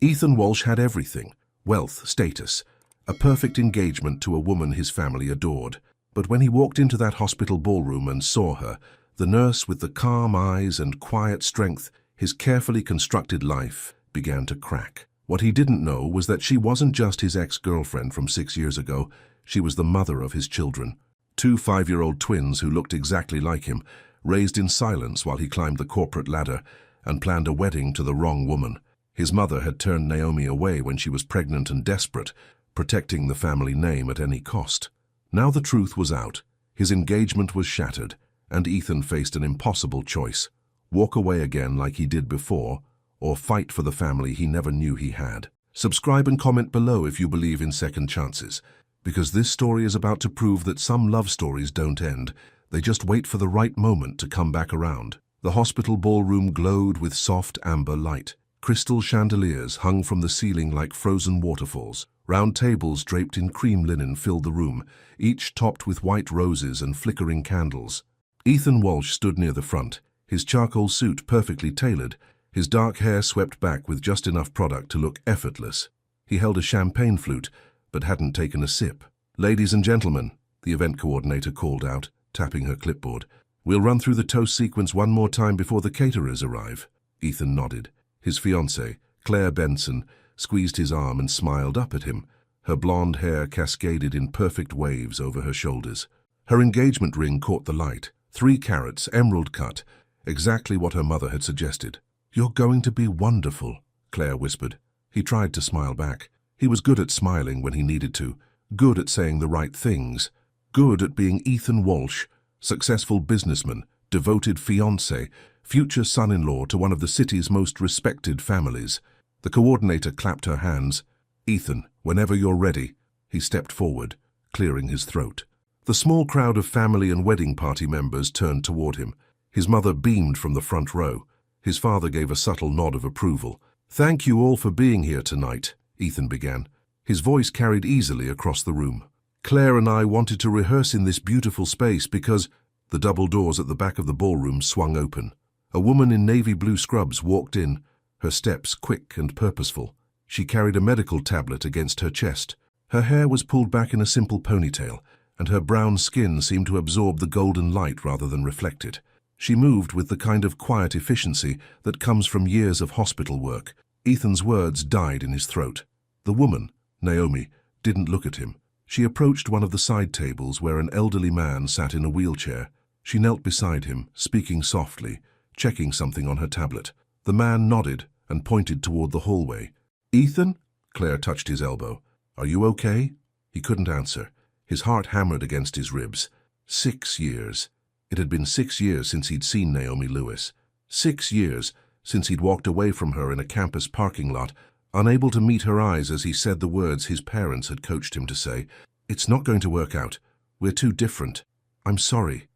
Ethan Walsh had everything: wealth, status, a perfect engagement to a woman his family adored. But when he walked into that hospital ballroom and saw her, the nurse with the calm eyes and quiet strength, his carefully constructed life began to crack. What he didn't know was that she wasn't just his ex-girlfriend from 6 years ago. She was the mother of his children. 2 5-year-old twins who looked exactly like him, raised in silence while he climbed the corporate ladder and planned a wedding to the wrong woman. His mother had turned Naomi away when she was pregnant and desperate, protecting the family name at any cost. Now the truth was out. His engagement was shattered, and Ethan faced an impossible choice: walk away again like he did before, or fight for the family he never knew he had. Subscribe and comment below if you believe in second chances, because this story is about to prove that some love stories don't end. They just wait for the right moment to come back around. The hospital ballroom glowed with soft amber light. Crystal chandeliers hung from the ceiling like frozen waterfalls. Round tables draped in cream linen filled the room, each topped with white roses and flickering candles. Ethan Walsh stood near the front, his charcoal suit perfectly tailored, his dark hair swept back with just enough product to look effortless. He held a champagne flute, but hadn't taken a sip. "Ladies and gentlemen," the event coordinator called out, tapping her clipboard. "We'll run through the toast sequence one more time before the caterers arrive." Ethan nodded. His fiancée, Claire Benson, squeezed his arm and smiled up at him. Her blonde hair cascaded in perfect waves over her shoulders. Her engagement ring caught the light, 3 carats, emerald cut, exactly what her mother had suggested. "You're going to be wonderful," Claire whispered. He tried to smile back. He was good at smiling when he needed to, good at saying the right things, good at being Ethan Walsh, successful businessman, devoted fiancé, future son-in-law to one of the city's most respected families. The coordinator clapped her hands. "Ethan, whenever you're ready." He stepped forward, clearing his throat. The small crowd of family and wedding party members turned toward him. His mother beamed from the front row. His father gave a subtle nod of approval. "Thank you all for being here tonight," Ethan began. His voice carried easily across the room. "Claire and I wanted to rehearse in this beautiful space because—" The double doors at the back of the ballroom swung open. A woman in navy blue scrubs walked in, her steps quick and purposeful. She carried a medical tablet against her chest. Her hair was pulled back in a simple ponytail, and her brown skin seemed to absorb the golden light rather than reflect it. She moved with the kind of quiet efficiency that comes from years of hospital work. Ethan's words died in his throat. The woman, Naomi, didn't look at him. She approached one of the side tables where an elderly man sat in a wheelchair. She knelt beside him, speaking softly, checking something on her tablet. The man nodded and pointed toward the hallway. "Ethan?" Claire touched his elbow. "Are you okay?" He couldn't answer. His heart hammered against his ribs. 6 years. It had been 6 years since he'd seen Naomi Lewis. 6 years since he'd walked away from her in a campus parking lot, unable to meet her eyes as he said the words his parents had coached him to say. "It's not going to work out. We're too different. I'm sorry.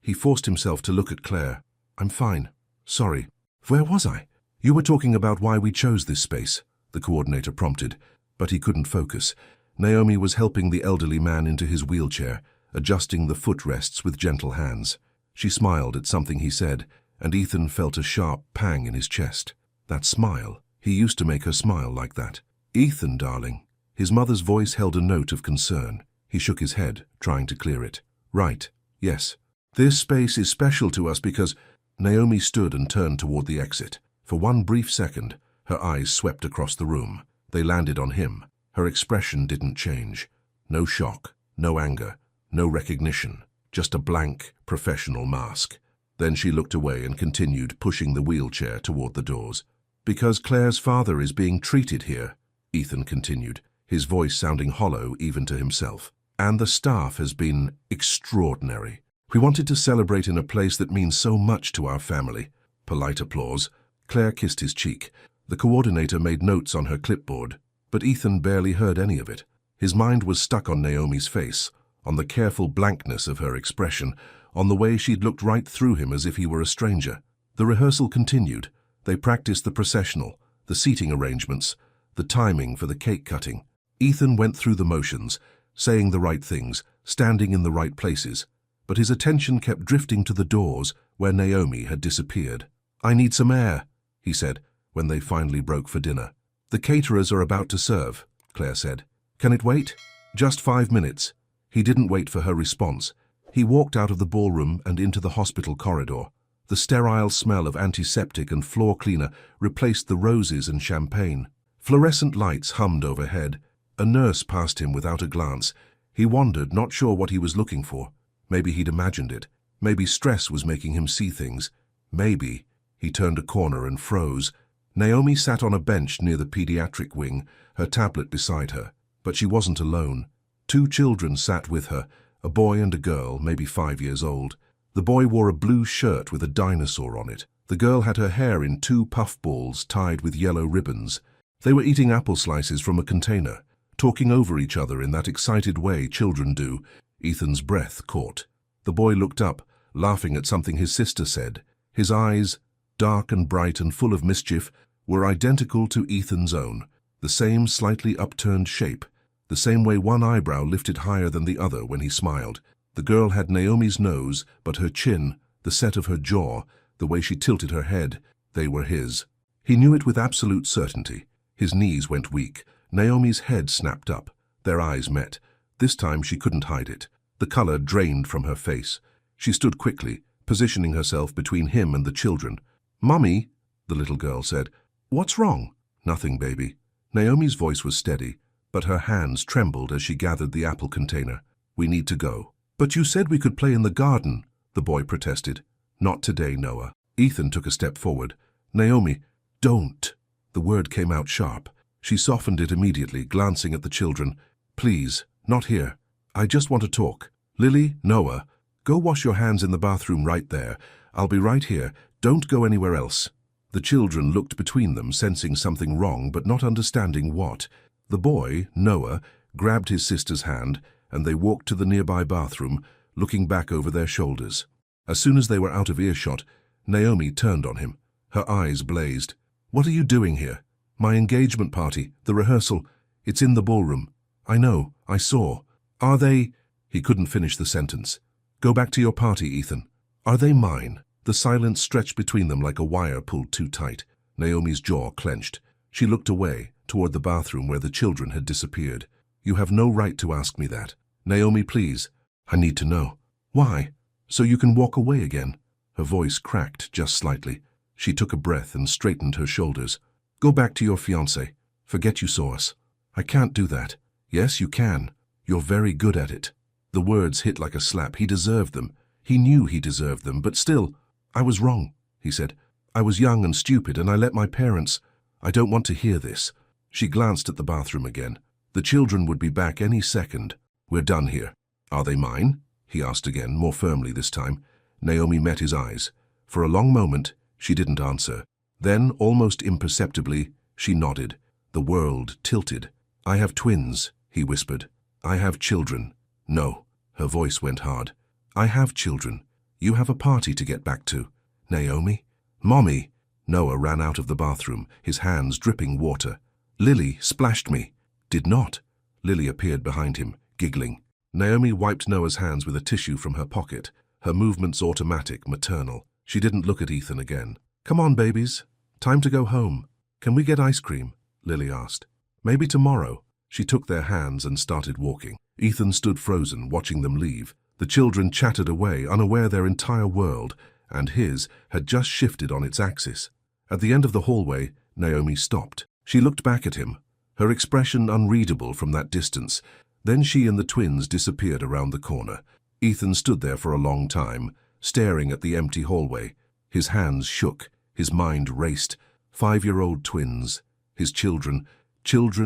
He forced himself to look at Claire. "I'm fine. Sorry. Where was I?" "You were talking about why we chose this space," the coordinator prompted, but he couldn't focus. Naomi was helping the elderly man into his wheelchair, adjusting the footrests with gentle hands. She smiled at something he said, and Ethan felt a sharp pang in his chest. That smile. He used to make her smile like that. "Ethan, darling." His mother's voice held a note of concern. He shook his head, trying to clear it. "Right. Yes. This space is special to us because—" Naomi stood and turned toward the exit. For one brief second, her eyes swept across the room. They landed on him. Her expression didn't change. No shock, no anger, no recognition. Just a blank, professional mask. Then she looked away and continued pushing the wheelchair toward the doors. "Because Claire's father is being treated here," Ethan continued, his voice sounding hollow even to himself. "And the staff has been extraordinary. We wanted to celebrate in a place that means so much to our family." Polite applause. Claire kissed his cheek. The coordinator made notes on her clipboard, but Ethan barely heard any of it. His mind was stuck on Naomi's face, on the careful blankness of her expression, on the way she'd looked right through him as if he were a stranger. The rehearsal continued. They practiced the processional, the seating arrangements, the timing for the cake cutting. Ethan went through the motions, saying the right things, standing in the right places, but his attention kept drifting to the doors where Naomi had disappeared. "I need some air," he said, when they finally broke for dinner. The caterers are about to serve, Claire said. Can it wait? Just 5 minutes. He didn't wait for her response. He walked out of the ballroom and into the hospital corridor. The sterile smell of antiseptic and floor cleaner replaced the roses and champagne. Fluorescent lights hummed overhead. A nurse passed him without a glance. He wandered, not sure what he was looking for. Maybe he'd imagined it. Maybe stress was making him see things. Maybe. He turned a corner and froze. Naomi sat on a bench near the pediatric wing, her tablet beside her. But she wasn't alone. 2 children sat with her, a boy and a girl, maybe 5 years old. The boy wore a blue shirt with a dinosaur on it. The girl had her hair in 2 puffballs tied with yellow ribbons. They were eating apple slices from a container, talking over each other in that excited way children do. Ethan's breath caught. The boy looked up, laughing at something his sister said. His eyes, dark and bright and full of mischief, were identical to Ethan's own. The same slightly upturned shape, the same way one eyebrow lifted higher than the other when he smiled. The girl had Naomi's nose, but her chin, the set of her jaw, the way she tilted her head, they were his. He knew it with absolute certainty. His knees went weak. Naomi's head snapped up. Their eyes met. This time she couldn't hide it. The color drained from her face. She stood quickly, positioning herself between him and the children. "Mummy," the little girl said. "What's wrong?" "Nothing, baby." Naomi's voice was steady, but her hands trembled as she gathered the apple container. "We need to go." "But you said we could play in the garden," the boy protested. "Not today, Noah." Ethan took a step forward. "Naomi, don't." The word came out sharp. She softened it immediately, glancing at the children. "Please, not here. I just want to talk. Lily, Noah, go wash your hands in the bathroom right there. I'll be right here. Don't go anywhere else." The children looked between them, sensing something wrong but not understanding what. The boy, Noah, grabbed his sister's hand, and they walked to the nearby bathroom, looking back over their shoulders. As soon as they were out of earshot, Naomi turned on him. Her eyes blazed. "What are you doing here?" "My engagement party, the rehearsal. It's in the ballroom." "I know, I saw." "Are they—" He couldn't finish the sentence. "Go back to your party, Ethan." "Are they mine?" The silence stretched between them like a wire pulled too tight. Naomi's jaw clenched. She looked away, toward the bathroom where the children had disappeared. "You have no right to ask me that. Naomi, please. I need to know." "Why?" "So you can walk away again." Her voice cracked just slightly. She took a breath and straightened her shoulders. "Go back to your fiancé. Forget you saw us." "I can't do that." "Yes, you can. You're very good at it." The words hit like a slap. He deserved them. He knew he deserved them, but still, "I was wrong," he said. "I was young and stupid, and I let my parents—" "I don't want to hear this." She glanced at the bathroom again. The children would be back any second. "We're done here." "Are they mine?" he asked again, more firmly this time. Naomi met his eyes. For a long moment, she didn't answer. Then, almost imperceptibly, she nodded. The world tilted. "I have twins," he whispered. "I have children." "No." Her voice went hard. "I have children. You have a party to get back to." "Naomi?" "Mommy!" Noah ran out of the bathroom, his hands dripping water. "Lily splashed me." "Did not." Lily appeared behind him, giggling. Naomi wiped Noah's hands with a tissue from her pocket, her movements automatic, maternal. She didn't look at Ethan again. "Come on, babies. Time to go home. Can we get ice cream?" Lily asked. "Maybe tomorrow." She took their hands and started walking. Ethan stood frozen, watching them leave. The children chattered away, unaware their entire world, and his, had just shifted on its axis. At the end of the hallway, Naomi stopped. She looked back at him, her expression unreadable from that distance. Then she and the twins disappeared around the corner. Ethan stood there for a long time, staring at the empty hallway. His hands shook, his mind raced. 5-year-old twins, his children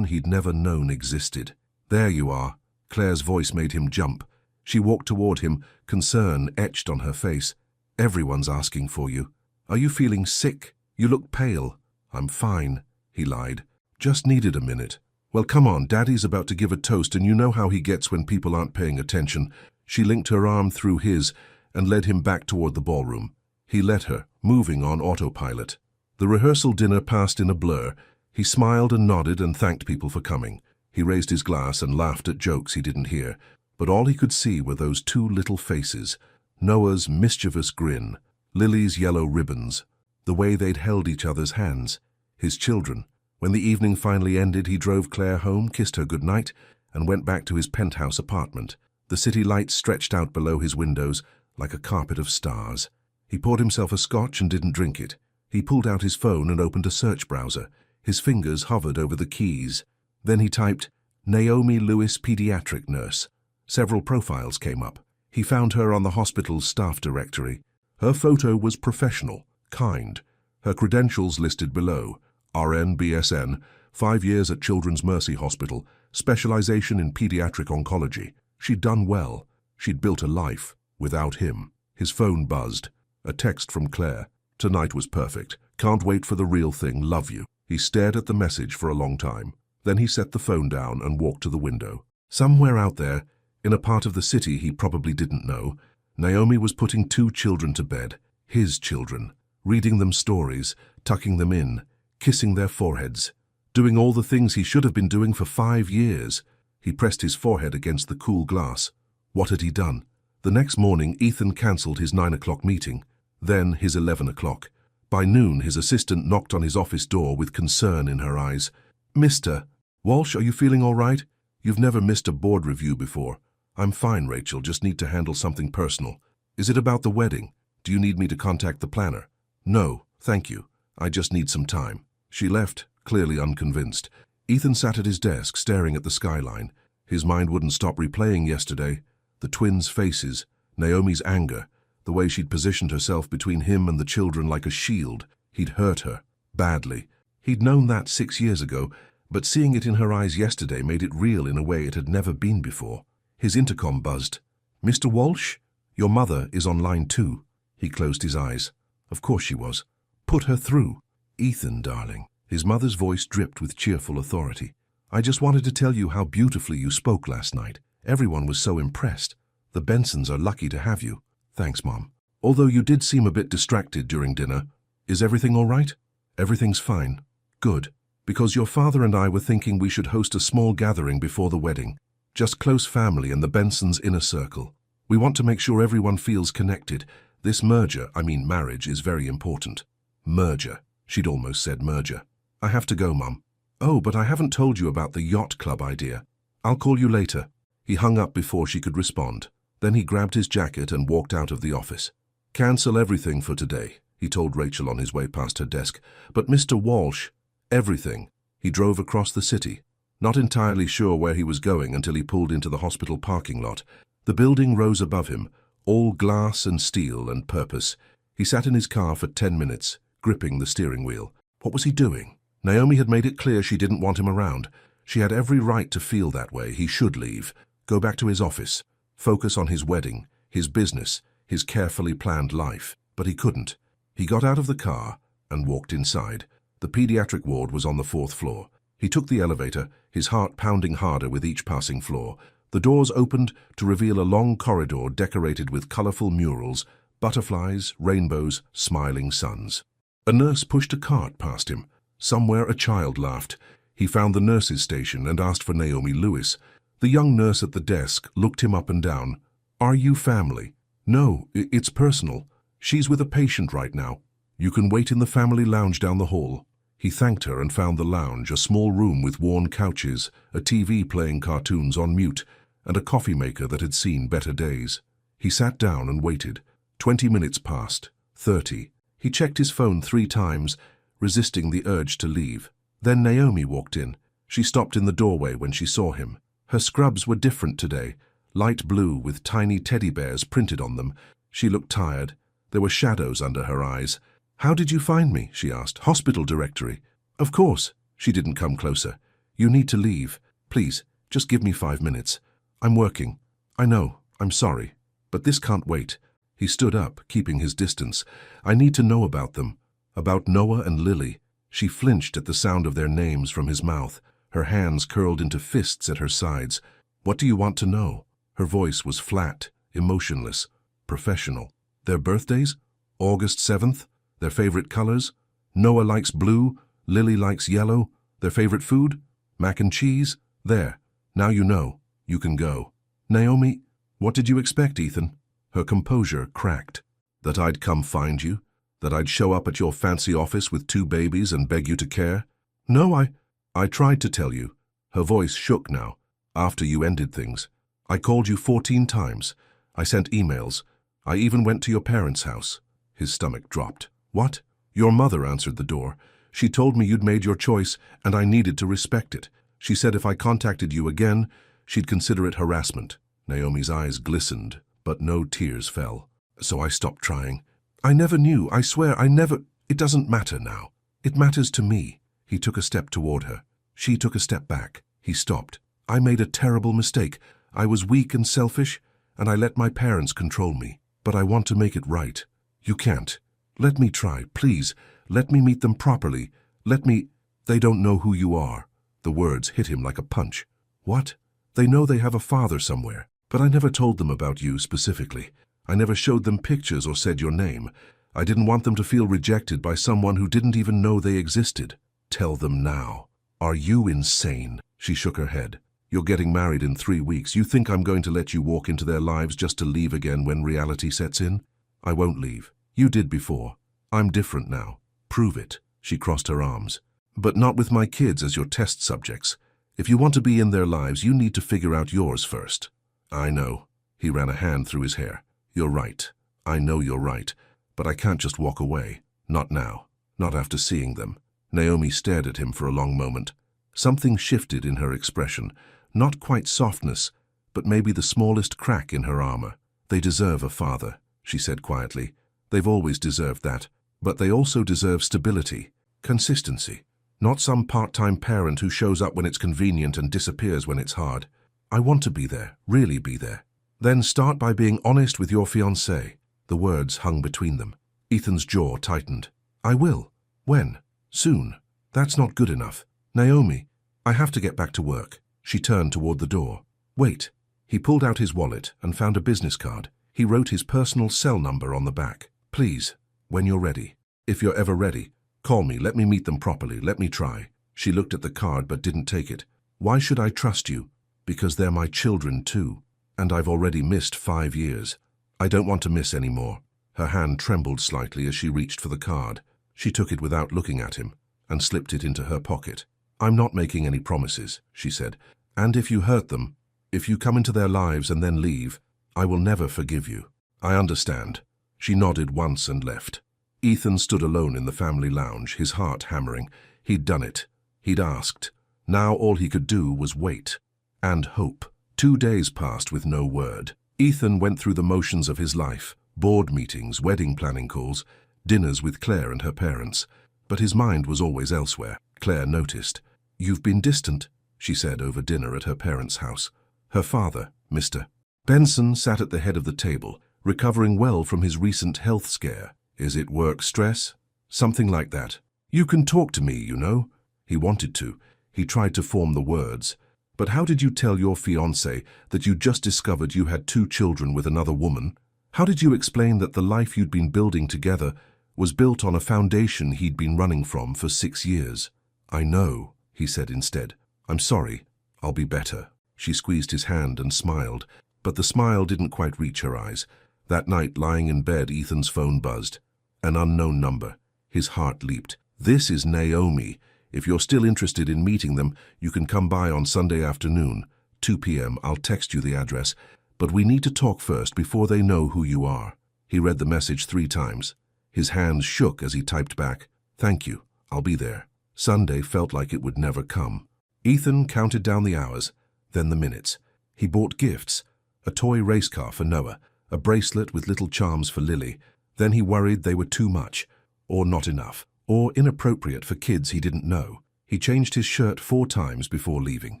he'd never known existed. "There you are." Claire's voice made him jump. She walked toward him, concern etched on her face. "Everyone's asking for you. Are you feeling sick? You look pale." "I'm fine," he lied. "Just needed a minute." "Well, come on, Daddy's about to give a toast, and you know how he gets when people aren't paying attention." She linked her arm through his and led him back toward the ballroom. He let her, moving on autopilot. The rehearsal dinner passed in a blur. He smiled and nodded and thanked people for coming. He raised his glass and laughed at jokes he didn't hear. But all he could see were those 2 little faces, Noah's mischievous grin, Lily's yellow ribbons, the way they'd held each other's hands. His children, When the evening finally ended, he drove Claire home, kissed her goodnight, and went back to his penthouse apartment. The city lights stretched out below his windows like a carpet of stars. He poured himself a scotch and didn't drink it. He pulled out his phone and opened a search browser. His fingers hovered over the keys. Then he typed, Naomi Lewis, pediatric nurse. Several profiles came up. He found her on the hospital's staff directory. Her photo was professional, kind. Her credentials listed below. RN, BSN, 5 years at Children's Mercy Hospital, specialization in pediatric oncology. She'd done well. She'd built a life without him. His phone buzzed. A text from Claire. Tonight was perfect. Can't wait for the real thing. Love you. He stared at the message for a long time. Then he set the phone down and walked to the window. Somewhere out there, in a part of the city he probably didn't know, Naomi was putting 2 children to bed. His children. Reading them stories, tucking them in, kissing their foreheads, doing all the things he should have been doing for 5 years. He pressed his forehead against the cool glass. What had he done? The next morning, Ethan cancelled his 9 o'clock meeting, then his 11 o'clock. By noon, his assistant knocked on his office door with concern in her eyes. Mr. Walsh, are you feeling all right? You've never missed a board review before. I'm fine, Rachel, just need to handle something personal. Is it about the wedding? Do you need me to contact the planner? No, thank you. I just need some time. She left, clearly unconvinced. Ethan sat at his desk, staring at the skyline. His mind wouldn't stop replaying yesterday. The twins' faces, Naomi's anger, the way she'd positioned herself between him and the children like a shield. He'd hurt her, badly. He'd known that 6 years ago, but seeing it in her eyes yesterday made it real in a way it had never been before. His intercom buzzed. Mr. Walsh? Your mother is on line 2. He closed his eyes. Of course she was. Put her through. Ethan, darling. His mother's voice dripped with cheerful authority. I just wanted to tell you how beautifully you spoke last night. Everyone was so impressed. The Bensons are lucky to have you. Thanks, Mom. Although you did seem a bit distracted during dinner. Is everything all right? Everything's fine. Good. Because your father and I were thinking we should host a small gathering before the wedding. Just close family and the Bensons' inner circle. We want to make sure everyone feels connected. This marriage is very important. Merger. She'd almost said merger. I have to go, Mum. Oh, but I haven't told you about the yacht club idea. I'll call you later. He hung up before she could respond. Then he grabbed his jacket and walked out of the office. Cancel everything for today, he told Rachel on his way past her desk. But Mr. Walsh, everything. He drove across the city, not entirely sure where he was going until he pulled into the hospital parking lot. The building rose above him, all glass and steel and purpose. He sat in his car for 10 minutes, gripping the steering wheel. What was he doing? Naomi had made it clear she didn't want him around. She had every right to feel that way. He should leave. Go back to his office. Focus on his wedding, his business, his carefully planned life. But he couldn't. He got out of the car and walked inside. The pediatric ward was on the 4th floor. He took the elevator, his heart pounding harder with each passing floor. The doors opened to reveal a long corridor decorated with colorful murals, butterflies, rainbows, smiling suns. A nurse pushed a cart past him. Somewhere a child laughed. He found the nurse's station and asked for Naomi Lewis. The young nurse at the desk looked him up and down. Are you family? No, it's personal. She's with a patient right now. You can wait in the family lounge down the hall. He thanked her and found the lounge, a small room with worn couches, a TV playing cartoons on mute, and a coffee maker that had seen better days. He sat down and waited. 20 minutes passed. 30. He checked his phone 3 times, resisting the urge to leave. Then Naomi walked in. She stopped in the doorway when she saw him. Her scrubs were different today, light blue with tiny teddy bears printed on them. She looked tired. There were shadows under her eyes. How did you find me? She asked. Hospital directory. Of course. She didn't come closer. You need to leave. Please, just give me 5 minutes. I'm working. I know. I'm sorry. But this can't wait. He stood up, keeping his distance. I need to know about them. About Noah and Lily. She flinched at the sound of their names from his mouth. Her hands curled into fists at her sides. What do you want to know? Her voice was flat, emotionless, professional. Their birthdays? August 7th? Their favorite colors? Noah likes blue, Lily likes yellow. Their favorite food? Mac and cheese? There. Now you know. You can go. Naomi, what did you expect, Ethan? Her composure cracked. That I'd come find you? That I'd show up at your fancy office with 2 babies and beg you to care? No, I tried to tell you. Her voice shook now, after you ended things. I called you 14 times. I sent emails. I even went to your parents' house. His stomach dropped. What? Your mother answered the door. She told me you'd made your choice, and I needed to respect it. She said if I contacted you again, she'd consider it harassment. Naomi's eyes glistened, but no tears fell. So I stopped trying. I never knew, I swear, I never... It doesn't matter now. It matters to me. He took a step toward her. She took a step back. He stopped. I made a terrible mistake. I was weak and selfish, and I let my parents control me. But I want to make it right. You can't. Let me try, please. Let me meet them properly. Let me... They don't know who you are. The words hit him like a punch. What? They know they have a father somewhere. But I never told them about you specifically. I never showed them pictures or said your name. I didn't want them to feel rejected by someone who didn't even know they existed. Tell them now. Are you insane? She shook her head. You're getting married in 3 weeks. You think I'm going to let you walk into their lives just to leave again when reality sets in? I won't leave. You did before. I'm different now. Prove it. She crossed her arms. But not with my kids as your test subjects. If you want to be in their lives, you need to figure out yours first. I know. He ran a hand through his hair. You're right. I know you're right. But I can't just walk away. Not now. Not after seeing them. Naomi stared at him for a long moment. Something shifted in her expression. Not quite softness, but maybe the smallest crack in her armor. They deserve a father, she said quietly. They've always deserved that. But they also deserve stability, consistency. Not some part-time parent who shows up when it's convenient and disappears when it's hard. I want to be there, really be there. Then start by being honest with your fiancé. The words hung between them. Ethan's jaw tightened. I will. When? Soon. That's not good enough. Naomi, I have to get back to work. She turned toward the door. Wait. He pulled out his wallet and found a business card. He wrote his personal cell number on the back. Please, when you're ready. If you're ever ready, call me. Let me meet them properly. Let me try. She looked at the card but didn't take it. Why should I trust you? Because they're my children too. And I've already missed 5 years. I don't want to miss any more. Her hand trembled slightly as she reached for the card. She took it without looking at him and slipped it into her pocket. I'm not making any promises, she said. And if you hurt them, if you come into their lives and then leave, I will never forgive you. I understand. She nodded once and left. Ethan stood alone in the family lounge, his heart hammering. He'd done it. He'd asked. Now all he could do was wait. And hope. 2 days passed with no word. Ethan went through the motions of his life. Board meetings, wedding planning calls, dinners with Claire and her parents. But his mind was always elsewhere. Claire noticed. You've been distant, she said over dinner at her parents' house. Her father, Mr. Benson, sat at the head of the table, recovering well from his recent health scare. Is it work stress? Something like that. You can talk to me, you know. He wanted to. He tried to form the words. But how did you tell your fiancé that you just discovered you had 2 children with another woman? How did you explain that the life you'd been building together was built on a foundation he'd been running from for 6 years? I know, he said instead. I'm sorry. I'll be better. She squeezed his hand and smiled, but the smile didn't quite reach her eyes. That night, lying in bed, Ethan's phone buzzed. An unknown number. His heart leaped. This is Naomi. If you're still interested in meeting them, you can come by on Sunday afternoon, 2 p.m. I'll text you the address. But we need to talk first before they know who you are. He read the message 3 times. His hands shook as he typed back, Thank you. I'll be there. Sunday felt like it would never come. Ethan counted down the hours, then the minutes. He bought gifts, a toy race car for Noah, a bracelet with little charms for Lily. Then he worried they were too much, or not enough, or inappropriate for kids he didn't know. He changed his shirt 4 times before leaving.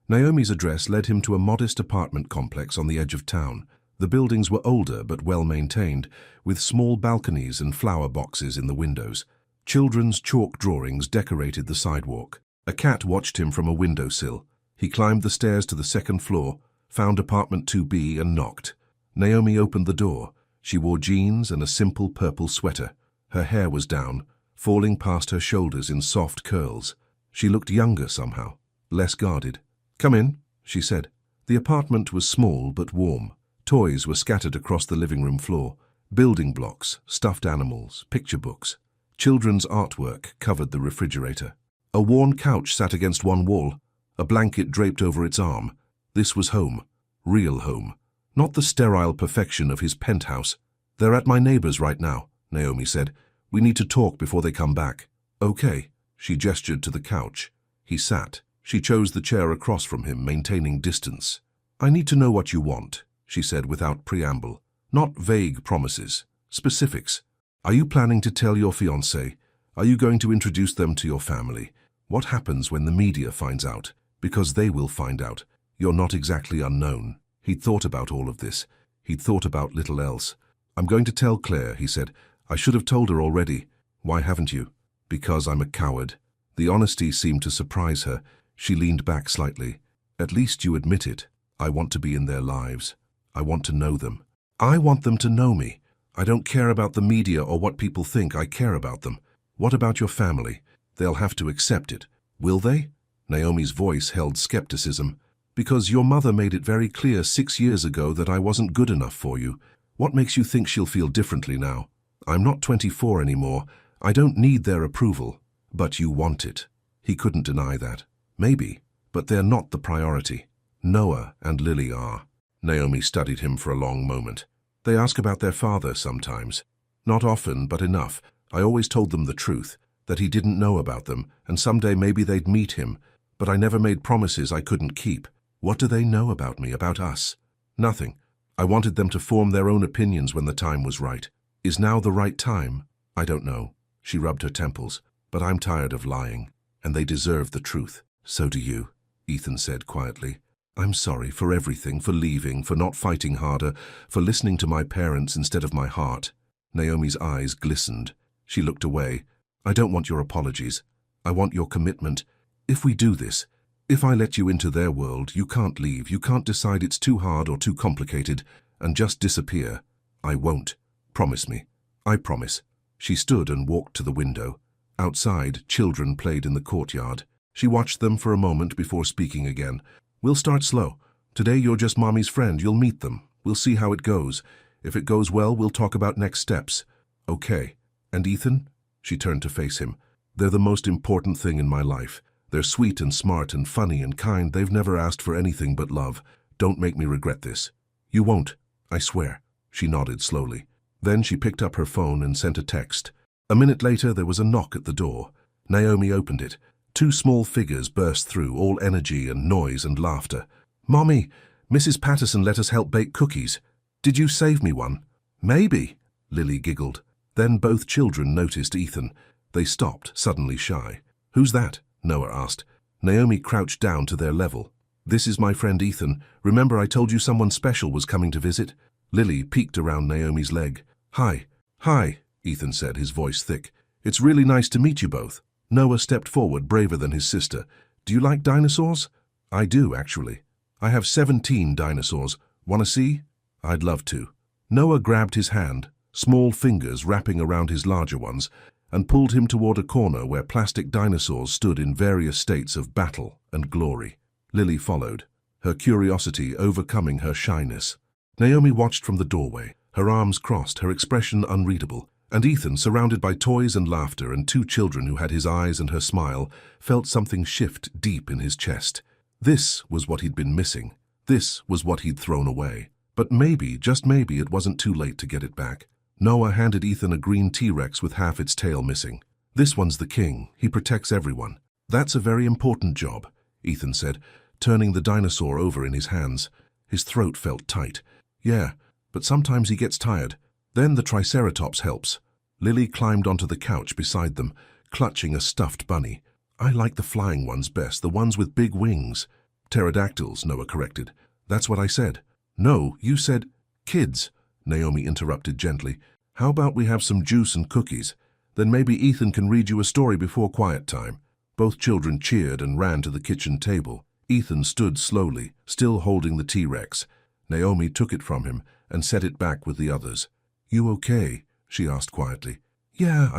Naomi's address led him to a modest apartment complex on the edge of town. The buildings were older but well-maintained, with small balconies and flower boxes in the windows. Children's chalk drawings decorated the sidewalk. A cat watched him from a windowsill. He climbed the stairs to the 2nd floor, found apartment 2B and knocked. Naomi opened the door. She wore jeans and a simple purple sweater. Her hair was down, falling past her shoulders in soft curls. She looked younger somehow, less guarded. Come in, she said. The apartment was small but warm. Toys were scattered across the living room floor. Building blocks, stuffed animals, picture books. Children's artwork covered the refrigerator. A worn couch sat against one wall, a blanket draped over its arm. This was home. Real home. Not the sterile perfection of his penthouse. "They're at my neighbor's right now," Naomi said. "We need to talk before they come back." "Okay." She gestured to the couch. He sat. She chose the chair across from him, maintaining distance. "I need to know what you want," she said without preamble. "Not vague promises. Specifics. Are you planning to tell your fiancé? Are you going to introduce them to your family? What happens when the media finds out? Because they will find out. You're not exactly unknown." He'd thought about all of this. He'd thought about little else. "I'm going to tell Claire," he said. "I should have told her already." "Why haven't you?" "Because I'm a coward." The honesty seemed to surprise her. She leaned back slightly. "At least you admit it. I want to be in their lives. I want to know them. I want them to know me. I don't care about the media or what people think. I care about them. What about your family? They'll have to accept it. Will they?" Naomi's voice held skepticism. "Because your mother made it very clear 6 years ago that I wasn't good enough for you. What makes you think she'll feel differently now? I'm not 24 anymore. I don't need their approval. But you want it." He couldn't deny that. "Maybe, but they're not the priority. Noah and Lily are." Naomi studied him for a long moment. "They ask about their father sometimes. Not often, but enough. I always told them the truth, that he didn't know about them, and someday maybe they'd meet him. But I never made promises I couldn't keep. What do they know about me, about us? Nothing. I wanted them to form their own opinions when the time was right. Is now the right time? I don't know." She rubbed her temples. "But I'm tired of lying, and they deserve the truth." "So do you," Ethan said quietly. "I'm sorry for everything, for leaving, for not fighting harder, for listening to my parents instead of my heart." Naomi's eyes glistened. She looked away. "I don't want your apologies. I want your commitment. If we do this, if I let you into their world, you can't leave. You can't decide it's too hard or too complicated and just disappear. I won't. Promise me." "I promise." She stood and walked to the window. Outside, children played in the courtyard. She watched them for a moment before speaking again. "We'll start slow. Today you're just Mommy's friend. You'll meet them. We'll see how it goes. If it goes well, we'll talk about next steps." "Okay. And Ethan?" She turned to face him. "They're the most important thing in my life. They're sweet and smart and funny and kind. They've never asked for anything but love. Don't make me regret this." "You won't, I swear." She nodded slowly. Then she picked up her phone and sent a text. A minute later, there was a knock at the door. Naomi opened it. 2 small figures burst through, all energy and noise and laughter. "Mommy, Mrs. Patterson let us help bake cookies. Did you save me one?" "Maybe," Lily giggled. Then both children noticed Ethan. They stopped, suddenly shy. "Who's that?" Noah asked. Naomi crouched down to their level. "This is my friend Ethan. Remember I told you someone special was coming to visit?" Lily peeked around Naomi's leg. "Hi." "Hi," Ethan said, his voice thick. "It's really nice to meet you both." Noah stepped forward, braver than his sister. "Do you like dinosaurs?" "I do, actually. I have 17 dinosaurs. Want to see?" "I'd love to." Noah grabbed his hand, small fingers wrapping around his larger ones, and pulled him toward a corner where plastic dinosaurs stood in various states of battle and glory. Lily followed, her curiosity overcoming her shyness. Naomi watched from the doorway, her arms crossed, her expression unreadable, and Ethan, surrounded by toys and laughter and 2 children who had his eyes and her smile, felt something shift deep in his chest. This was what he'd been missing. This was what he'd thrown away. But maybe, just maybe, it wasn't too late to get it back. Noah handed Ethan a green T-Rex with half its tail missing. "This one's the king. He protects everyone." "That's a very important job," Ethan said, turning the dinosaur over in his hands. His throat felt tight. "Yeah, but sometimes he gets tired. Then the Triceratops helps." Lily climbed onto the couch beside them, clutching a stuffed bunny. "I like the flying ones best, the ones with big wings." "Pterodactyls," Noah corrected. "That's what I said." "No, you said kids," Naomi interrupted gently. "How about we have some juice and cookies? Then maybe Ethan can read you a story before quiet time." Both children cheered and ran to the kitchen table. Ethan stood slowly, still holding the T-Rex. Naomi took it from him and set it back with the others. "You okay?" she asked quietly. "Yeah,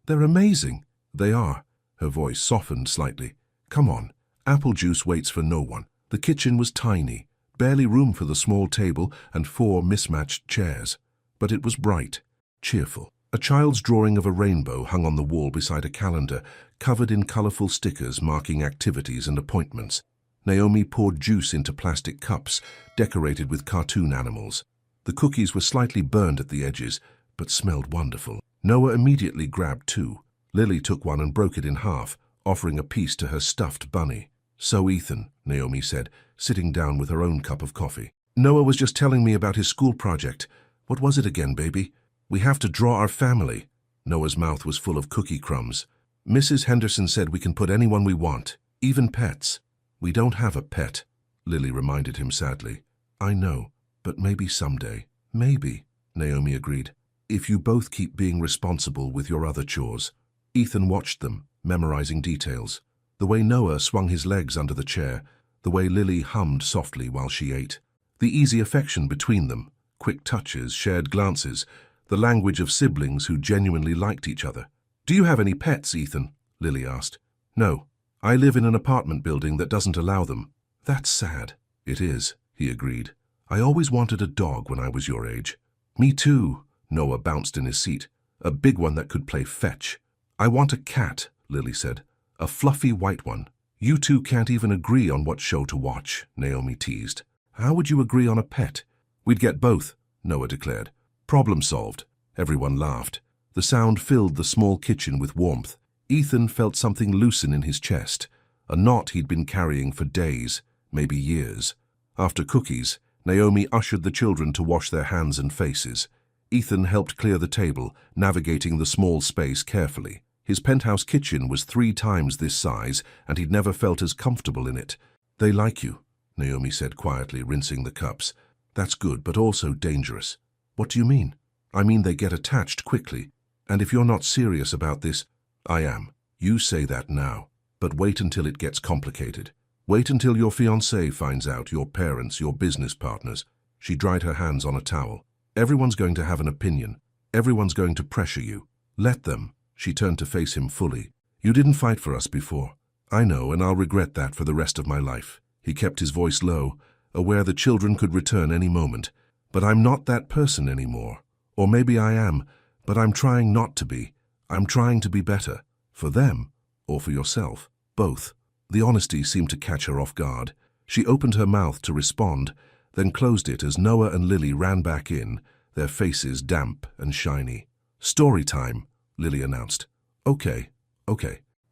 they're amazing." "They are." Her voice softened slightly. "Come on. Apple juice waits for no one." The kitchen was tiny, barely room for the small table and 4 mismatched chairs. But it was bright, cheerful. A child's drawing of a rainbow hung on the wall beside a calendar, covered in colorful stickers marking activities and appointments. Naomi poured juice into plastic cups, decorated with cartoon animals. The cookies were slightly burned at the edges, but smelled wonderful. Noah immediately grabbed two. Lily took one and broke it in half, offering a piece to her stuffed bunny. "So, Ethan," Naomi said, sitting down with her own cup of coffee. "Noah was just telling me about his school project. What was it again, baby?" "We have to draw our family." Noah's mouth was full of cookie crumbs. "Mrs. Henderson said we can put anyone we want, even pets." "We don't have a pet," Lily reminded him sadly. "I know, but maybe someday." "Maybe," Naomi agreed, "if you both keep being responsible with your other chores." Ethan watched them, memorizing details. The way Noah swung his legs under the chair, the way Lily hummed softly while she ate. The easy affection between them, quick touches, shared glances, the language of siblings who genuinely liked each other. "Do you have any pets, Ethan?" Lily asked. "No. I live in an apartment building that doesn't allow them." "That's sad." "It is," he agreed. "I always wanted a dog when I was your age." "Me too." Noah bounced in his seat. "A big one that could play fetch." "I want a cat," Lily said. "A fluffy white one." "You two can't even agree on what show to watch," Naomi teased. "How would you agree on a pet?" "We'd get both," Noah declared. "Problem solved." Everyone laughed. The sound filled the small kitchen with warmth. Ethan felt something loosen in his chest, a knot he'd been carrying for days, maybe years. After cookies, Naomi ushered the children to wash their hands and faces. Ethan helped clear the table, navigating the small space carefully. His penthouse kitchen was 3 times this size, and he'd never felt as comfortable in it. "They like you," Naomi said quietly, rinsing the cups. "That's good, but also dangerous." "What do you mean?" "I mean they get attached quickly. And if you're not serious about this—" "I am. You say that now. But wait until it gets complicated. Wait until your fiancé finds out, your parents, your business partners." She dried her hands on a towel. "Everyone's going to have an opinion. Everyone's going to pressure you. Let them." She turned to face him fully. "You didn't fight for us before. I know, and I'll regret that for the rest of my life." He kept his voice low, aware the children could return any moment. "But I'm not that person anymore. Or maybe I am, but I'm trying not to be. I'm trying to be better. For them, or for yourself. Both." The honesty seemed to catch her off guard. She opened her mouth to respond, then closed it as Noah and Lily ran back in, their faces damp and shiny. "Story time," Lily announced. Okay.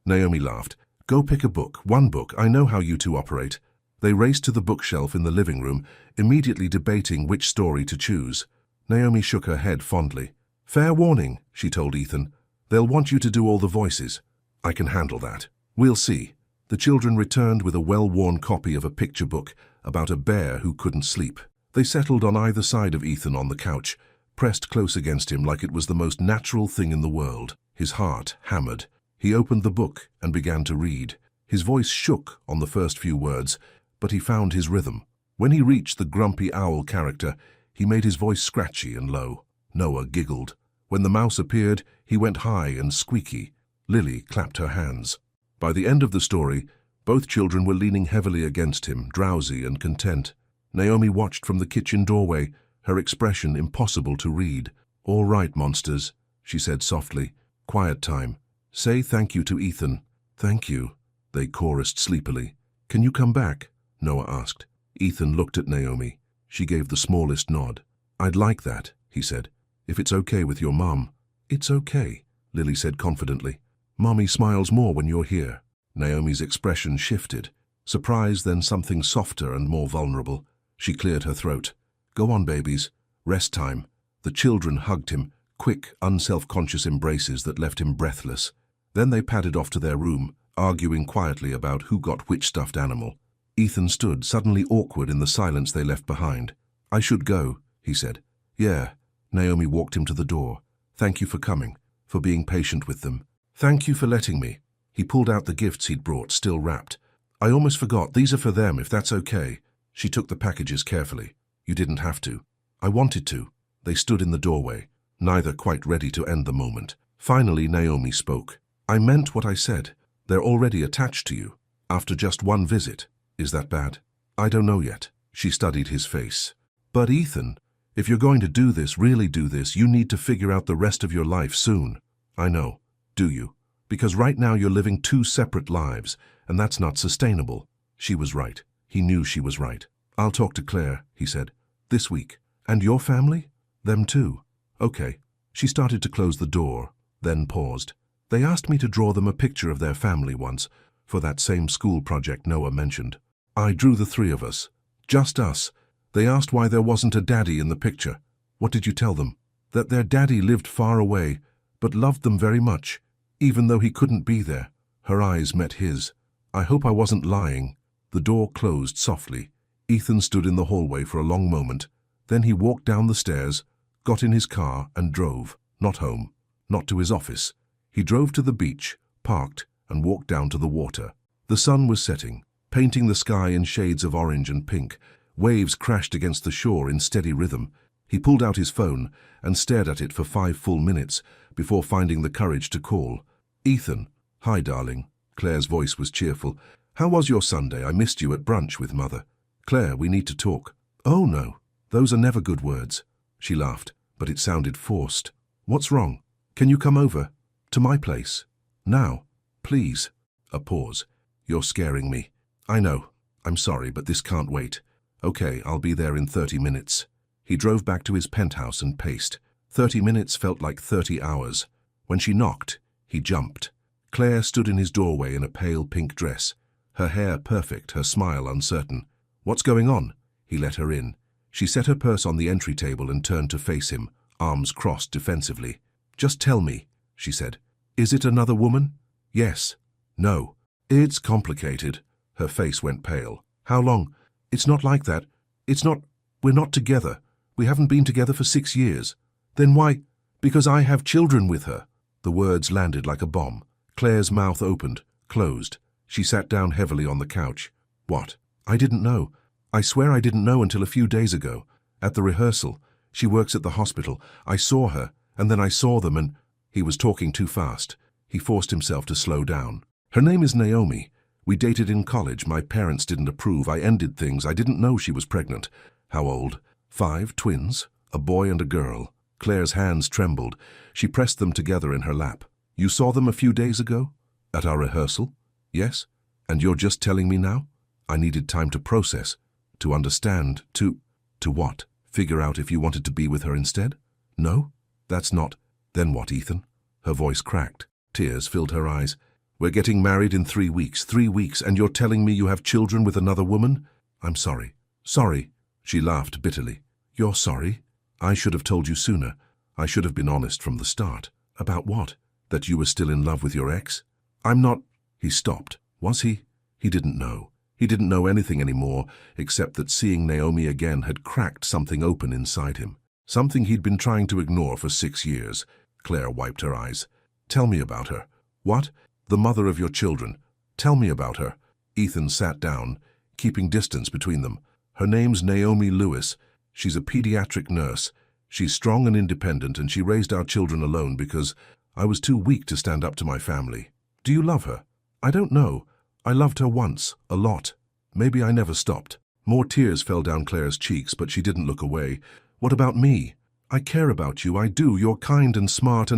Naomi laughed. "Go pick a book, one book. I know how you two operate." They raced to the bookshelf in the living room, immediately debating which story to choose. Naomi shook her head fondly. "Fair warning," she told Ethan. "They'll want you to do all the voices." "I can handle that. We'll see." The children returned with a well-worn copy of a picture book about a bear who couldn't sleep. They settled on either side of Ethan on the couch, pressed close against him like it was the most natural thing in the world. His heart hammered. He opened the book and began to read. His voice shook on the first few words, but he found his rhythm. When he reached the grumpy owl character, he made his voice scratchy and low. Noah giggled. When the mouse appeared, he went high and squeaky. Lily clapped her hands. By the end of the story, both children were leaning heavily against him, drowsy and content. Naomi watched from the kitchen doorway, her expression impossible to read. "All right, monsters," she said softly. "Quiet time. Say thank you to Ethan." "Thank you," they chorused sleepily. "Can you come back?" Noah asked. Ethan looked at Naomi. She gave the smallest nod. "I'd like that," he said. "If it's okay with your mom." "It's okay," Lily said confidently. "Mommy smiles more when you're here." Naomi's expression shifted. Surprise, then something softer and more vulnerable. She cleared her throat. "Go on, babies. Rest time." The children hugged him, quick, unself-conscious embraces that left him breathless. Then they padded off to their room, arguing quietly about who got which stuffed animal. Ethan stood, suddenly awkward in the silence they left behind. "I should go," he said. "Yeah." Naomi walked him to the door. "Thank you for coming, for being patient with them. Thank you for letting me." He pulled out the gifts he'd brought, still wrapped. "I almost forgot. These are for them, if that's okay." She took the packages carefully. "You didn't have to." "I wanted to." They stood in the doorway, neither quite ready to end the moment. Finally, Naomi spoke. "I meant what I said. They're already attached to you. After just one visit. Is that bad?" "I don't know yet." She studied his face. "But Ethan," If you're going to do this, really do this, you need to figure out the rest of your life soon. I know. Do you? Because right now you're living two separate lives, and that's not sustainable. She was right. He knew she was right. I'll talk to Claire, he said. This week. And your family? Them too. Okay. She started to close the door, then paused. They asked me to draw them a picture of their family once, for that same school project Noah mentioned. I drew the three of us. Just us. They asked why there wasn't a daddy in the picture. What did you tell them? That their daddy lived far away, but loved them very much, even though he couldn't be there. Her eyes met his. I hope I wasn't lying. The door closed softly. Ethan stood in the hallway for a long moment. Then he walked down the stairs, got in his car and drove. Not home. Not to his office. He drove to the beach, parked, and walked down to the water. The sun was setting, painting the sky in shades of orange and pink. Waves crashed against the shore in steady rhythm. He pulled out his phone and stared at it for 5 full minutes before finding the courage to call. Ethan. Hi, darling. Claire's voice was cheerful. How was your Sunday? I missed you at brunch with Mother. Claire, we need to talk. Oh, no. Those are never good words. She laughed, but it sounded forced. What's wrong? Can you come over? To my place? Now? Please. A pause. You're scaring me. I know. I'm sorry, but this can't wait. Okay, I'll be there in 30 minutes. He drove back to his penthouse and paced. 30 minutes felt like 30 hours. When she knocked, he jumped. Claire stood in his doorway in a pale pink dress. Her hair perfect, her smile uncertain. What's going on? He let her in. She set her purse on the entry table and turned to face him, arms crossed defensively. Just tell me, she said. Is it another woman? Yes. No. It's complicated. Her face went pale. How long? It's not like that. It's not. We're not together. We haven't been together for 6 years. Then why? Because I have children with her. The words landed like a bomb. Claire's mouth opened, closed. She sat down heavily on the couch. What? I didn't know. I swear I didn't know until a few days ago. At the rehearsal. She works at the hospital. I saw her, and then I saw them and... He was talking too fast. He forced himself to slow down. Her name is Naomi. We dated in college. My parents didn't approve. I ended things. I didn't know she was pregnant. How old? 5 twins, a boy and a girl. Claire's hands trembled. She pressed them together in her lap. You saw them a few days ago? At our rehearsal? Yes? And you're just telling me now? I needed time to process, to understand, to what? Figure out if you wanted to be with her instead? No? That's not... Then what, Ethan? Her voice cracked. Tears filled her eyes. We're getting married in 3 weeks. 3 weeks, and you're telling me you have children with another woman? I'm sorry. Sorry. She laughed bitterly. You're sorry? I should have told you sooner. I should have been honest from the start. About what? That you were still in love with your ex? I'm not... He stopped. Was he? He didn't know. He didn't know anything anymore, except that seeing Naomi again had cracked something open inside him. Something he'd been trying to ignore for 6 years. Claire wiped her eyes. Tell me about her. What? The mother of your children. Tell me about her. Ethan sat down, keeping distance between them. Her name's Naomi Lewis. She's a pediatric nurse. She's strong and independent, and she raised our children alone because I was too weak to stand up to my family. Do you love her? I don't know. I loved her once, a lot. Maybe I never stopped. More tears fell down Claire's cheeks, but she didn't look away. What about me? I care about you, I do. You're kind and smart,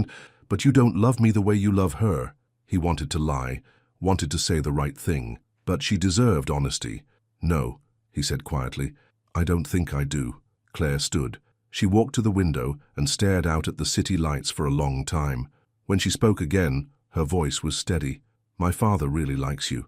but you don't love me the way you love her. He wanted to lie, wanted to say the right thing, but she deserved honesty. No, he said quietly. I don't think I do. Claire stood. She walked to the window and stared out at the city lights for a long time. When she spoke again, her voice was steady. My father really likes you.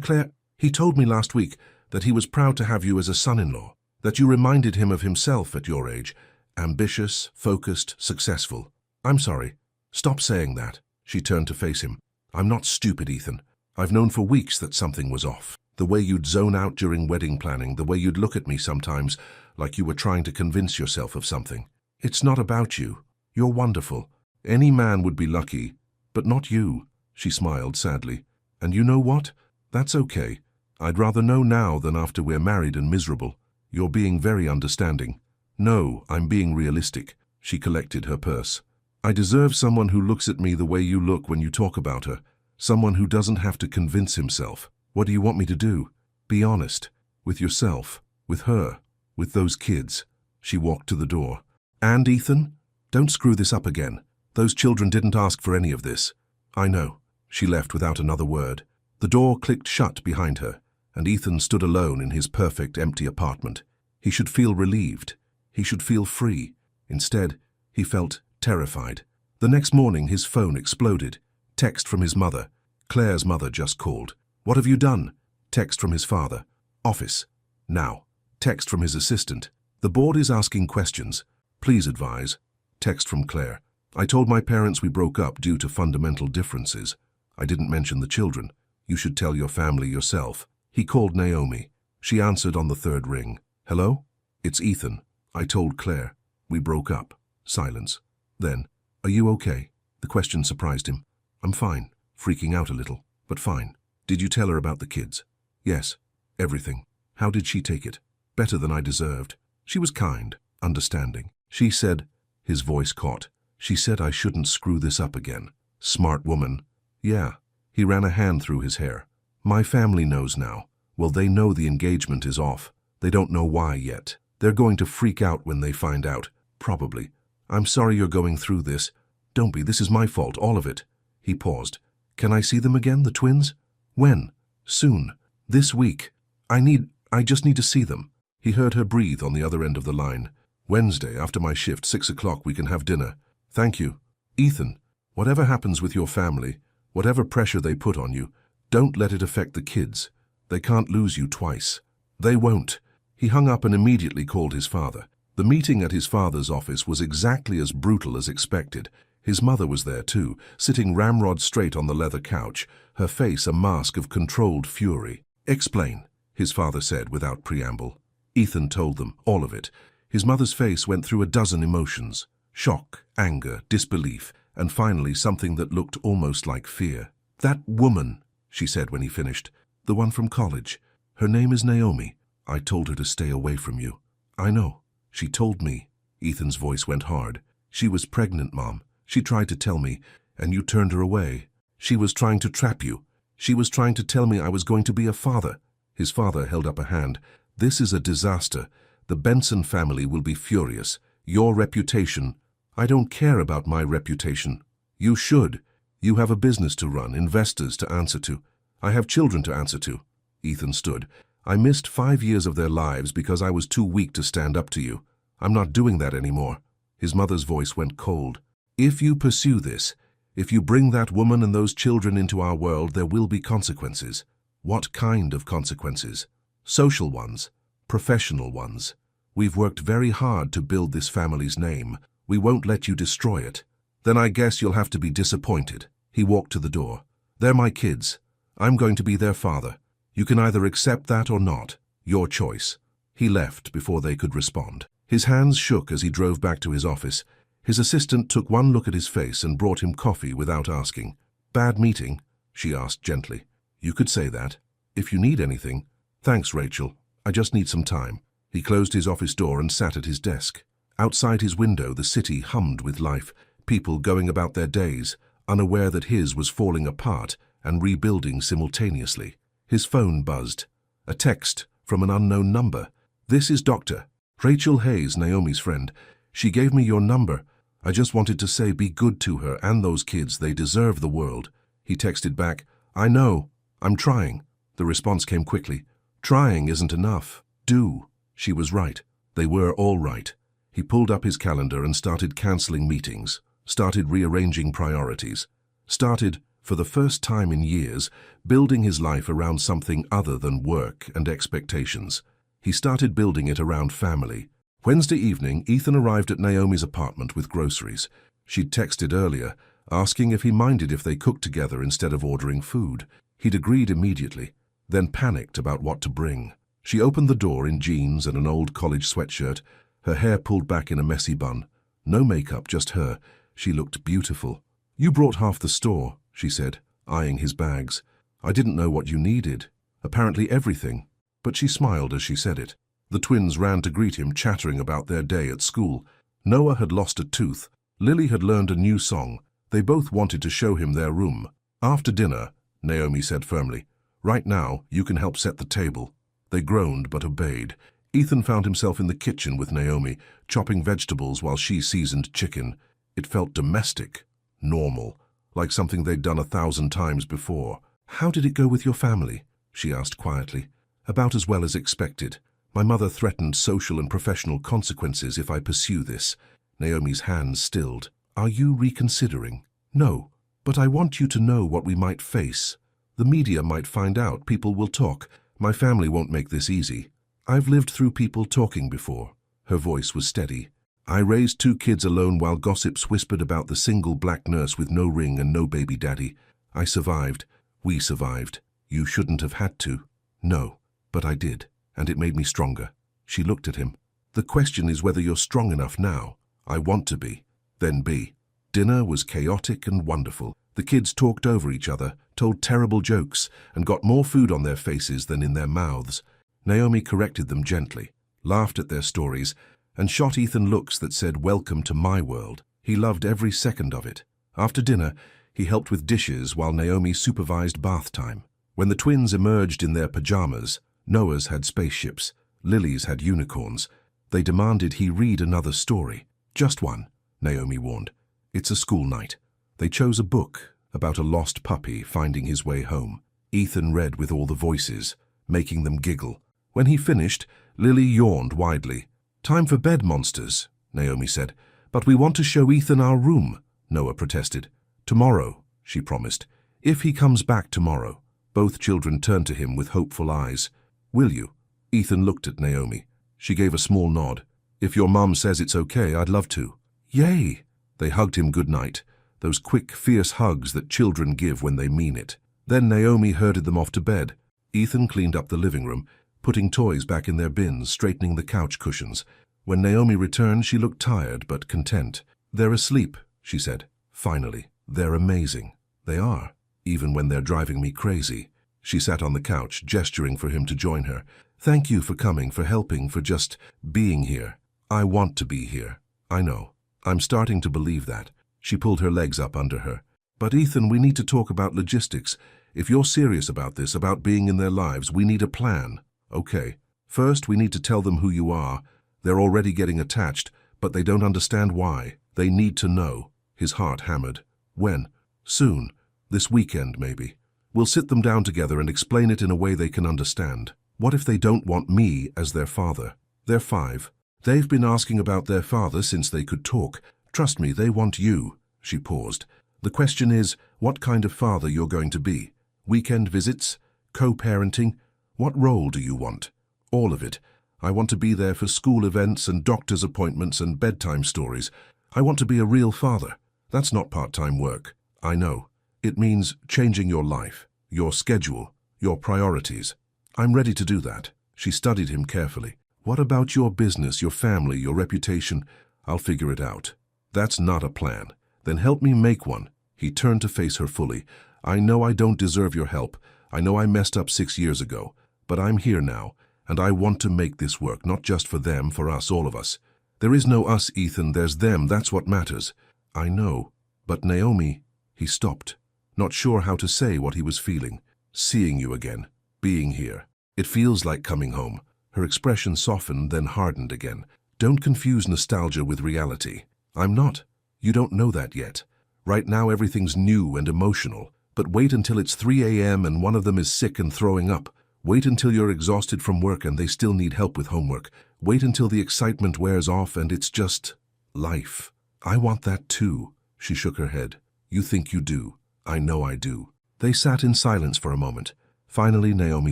Claire, he told me last week that he was proud to have you as a son-in-law, that you reminded him of himself at your age. Ambitious, focused, successful. I'm sorry. Stop saying that. She turned to face him. I'm not stupid, Ethan. I've known for weeks that something was off. The way you'd zone out during wedding planning, the way you'd look at me sometimes like you were trying to convince yourself of something. It's not about you. You're wonderful. Any man would be lucky, but not you. She smiled sadly. And you know what? That's okay. I'd rather know now than after we're married and miserable. You're being very understanding. No, I'm being realistic. She collected her purse. I deserve someone who looks at me the way you look when you talk about her. Someone who doesn't have to convince himself. What do you want me to do? Be honest. With yourself. With her. With those kids. She walked to the door. "And, Ethan? Don't screw this up again. Those children didn't ask for any of this." "I know." She left without another word. The door clicked shut behind her, and Ethan stood alone in his perfect empty apartment. He should feel relieved. He should feel free. Instead, he felt terrified. The next morning, his phone exploded. Text from his mother. Claire's mother just called. "What have you done?" Text from his father. "Office. Now." Text from his assistant. "The board is asking questions. Please advise." Text from Claire. "I told my parents we broke up due to fundamental differences. I didn't mention the children. You should tell your family yourself." He called Naomi. She answered on the third ring. "Hello? It's Ethan. I told Claire. We broke up." Silence. Then, "Are you okay?" The question surprised him. "I'm fine." Freaking out a little, but fine. "Did you tell her about the kids?" "Yes. Everything." "How did she take it?" "Better than I deserved. She was kind, understanding. She said," his voice caught, "she said I shouldn't screw this up again." "Smart woman." "Yeah." He ran a hand through his hair. "My family knows now. Well, they know the engagement is off. They don't know why yet. They're going to freak out when they find out. Probably. I'm sorry you're going through this. Don't be. This is my fault, all of it." He paused. "Can I see them again, the twins?" "When?" "Soon. This week. I just need to see them." He heard her breathe on the other end of the line. "Wednesday, after my shift, 6 o'clock, we can have dinner." "Thank you." "Ethan, whatever happens with your family, whatever pressure they put on you, don't let it affect the kids. They can't lose you twice." "They won't." He hung up and immediately called his father. The meeting at his father's office was exactly as brutal as expected. His mother was there too, sitting ramrod straight on the leather couch, her face a mask of controlled fury. "Explain," his father said without preamble. Ethan told them, all of it. His mother's face went through a dozen emotions: shock, anger, disbelief, and finally something that looked almost like fear. "That woman," she said when he finished, "the one from college. Her name is Naomi. I told her to stay away from you." "I know. She told me." Ethan's voice went hard. "She was pregnant, Mom. She tried to tell me, and you turned her away. She was trying to trap you. She was trying to tell me I was going to be a father." His father held up a hand. "This is a disaster. The Benson family will be furious. Your reputation—" "I don't care about my reputation." "You should. You have a business to run, investors to answer to. I have children to answer to." Ethan stood. "I missed 5 years of their lives because I was too weak to stand up to you. I'm not doing that anymore." His mother's voice went cold. "If you pursue this, if you bring that woman and those children into our world, there will be consequences." "What kind of consequences?" "Social ones, professional ones. We've worked very hard to build this family's name. We won't let you destroy it." "Then I guess you'll have to be disappointed." He walked to the door. "They're my kids. I'm going to be their father. You can either accept that or not. Your choice." He left before they could respond. His hands shook as he drove back to his office. His assistant took one look at his face and brought him coffee without asking. "Bad meeting?" she asked gently. "You could say that. If you need anything—" "Thanks, Rachel. I just need some time." He closed his office door and sat at his desk. Outside his window, the city hummed with life, people going about their days, unaware that his was falling apart and rebuilding simultaneously. His phone buzzed. A text from an unknown number. "This is Dr. Rachel Hayes, Naomi's friend. She gave me your number. I just wanted to say be good to her and those kids. They deserve the world." He texted back, "I know. I'm trying." The response came quickly. "Trying isn't enough. Do." She was right. They were all right. He pulled up his calendar and started cancelling meetings, started rearranging priorities, started, for the first time in years, building his life around something other than work and expectations. He started building it around family. Wednesday evening, Ethan arrived at Naomi's apartment with groceries. She'd texted earlier, asking if he minded if they cooked together instead of ordering food. He'd agreed immediately, then panicked about what to bring. She opened the door in jeans and an old college sweatshirt, her hair pulled back in a messy bun. No makeup, just her. She looked beautiful. "You brought half the store," she said, eyeing his bags. "I didn't know what you needed. Apparently everything." But she smiled as she said it. The twins ran to greet him, chattering about their day at school. Noah had lost a tooth. Lily had learned a new song. They both wanted to show him their room. "After dinner," Naomi said firmly. "Right now, you can help set the table." They groaned but obeyed. Ethan found himself in the kitchen with Naomi, chopping vegetables while she seasoned chicken. It felt domestic, normal, like something they'd done 1,000 times before. "How did it go with your family?" she asked quietly. "About as well as expected. My mother threatened social and professional consequences if I pursue this." Naomi's hands stilled. "Are you reconsidering?" "No, but I want you to know what we might face. The media might find out, people will talk. My family won't make this easy. I've lived through people talking before." Her voice was steady. "I raised 2 kids alone while gossips whispered about the single black nurse with no ring and no baby daddy. I survived. We survived. You shouldn't have had to." "No, but I did, and it made me stronger." She looked at him. "The question is whether you're strong enough now." "I want to be." "Then be." Dinner was chaotic and wonderful. The kids talked over each other, told terrible jokes, and got more food on their faces than in their mouths. Naomi corrected them gently, laughed at their stories, and shot Ethan looks that said, "Welcome to my world." He loved every second of it. After dinner, he helped with dishes while Naomi supervised bath time. When the twins emerged in their pajamas, Noah's had spaceships, Lily's had unicorns. They demanded he read another story. "Just one," Naomi warned. "It's a school night." They chose a book about a lost puppy finding his way home. Ethan read with all the voices, making them giggle. When he finished, Lily yawned widely. "Time for bed, monsters," Naomi said. "But we want to show Ethan our room," Noah protested. "Tomorrow," she promised. "If he comes back tomorrow." Both children turned to him with hopeful eyes. "Will you?" Ethan looked at Naomi. She gave a small nod. "If your mom says it's okay, I'd love to." "Yay!" They hugged him goodnight, those quick, fierce hugs that children give when they mean it. Then Naomi herded them off to bed. Ethan cleaned up the living room, putting toys back in their bins, straightening the couch cushions. When Naomi returned, she looked tired but content. "They're asleep," she said. "Finally. They're amazing." "They are, even when they're driving me crazy." She sat on the couch, gesturing for him to join her. "Thank you for coming, for helping, for just being here. I want to be here. I know. I'm starting to believe that." She pulled her legs up under her. "But Ethan, we need to talk about logistics. If you're serious about this, about being in their lives, we need a plan." "Okay. First, we need to tell them who you are. They're already getting attached, but they don't understand why. They need to know." His heart hammered. "When?" "Soon. This weekend, maybe. We'll sit them down together and explain it in a way they can understand. What if they don't want me as their father? They're 5. They've been asking about their father since they could talk. Trust me, they want you." She paused. "The question is, what kind of father you're going to be? Weekend visits? Co-parenting? What role do you want?" "All of it. I want to be there for school events and doctor's appointments and bedtime stories. I want to be a real father. That's not part-time work." "I know. It means changing your life, your schedule, your priorities." "I'm ready to do that." She studied him carefully. "What about your business, your family, your reputation?" "I'll figure it out." "That's not a plan. Then help me make one." He turned to face her fully. "I know I don't deserve your help. I know I messed up 6 years ago. But I'm here now, and I want to make this work, not just for them, for us, all of us. There is no us, Ethan, there's them, that's what matters." "I know. But Naomi..." He stopped, not sure how to say what he was feeling. "Seeing you again. Being here. It feels like coming home." Her expression softened, then hardened again. "Don't confuse nostalgia with reality." "I'm not. You don't know that yet. Right now everything's new and emotional. But wait until it's 3 a.m. and one of them is sick and throwing up. Wait until you're exhausted from work and they still need help with homework. Wait until the excitement wears off and it's just life." "I want that too." She shook her head. "You think you do. I know I do." They sat in silence for a moment. Finally, Naomi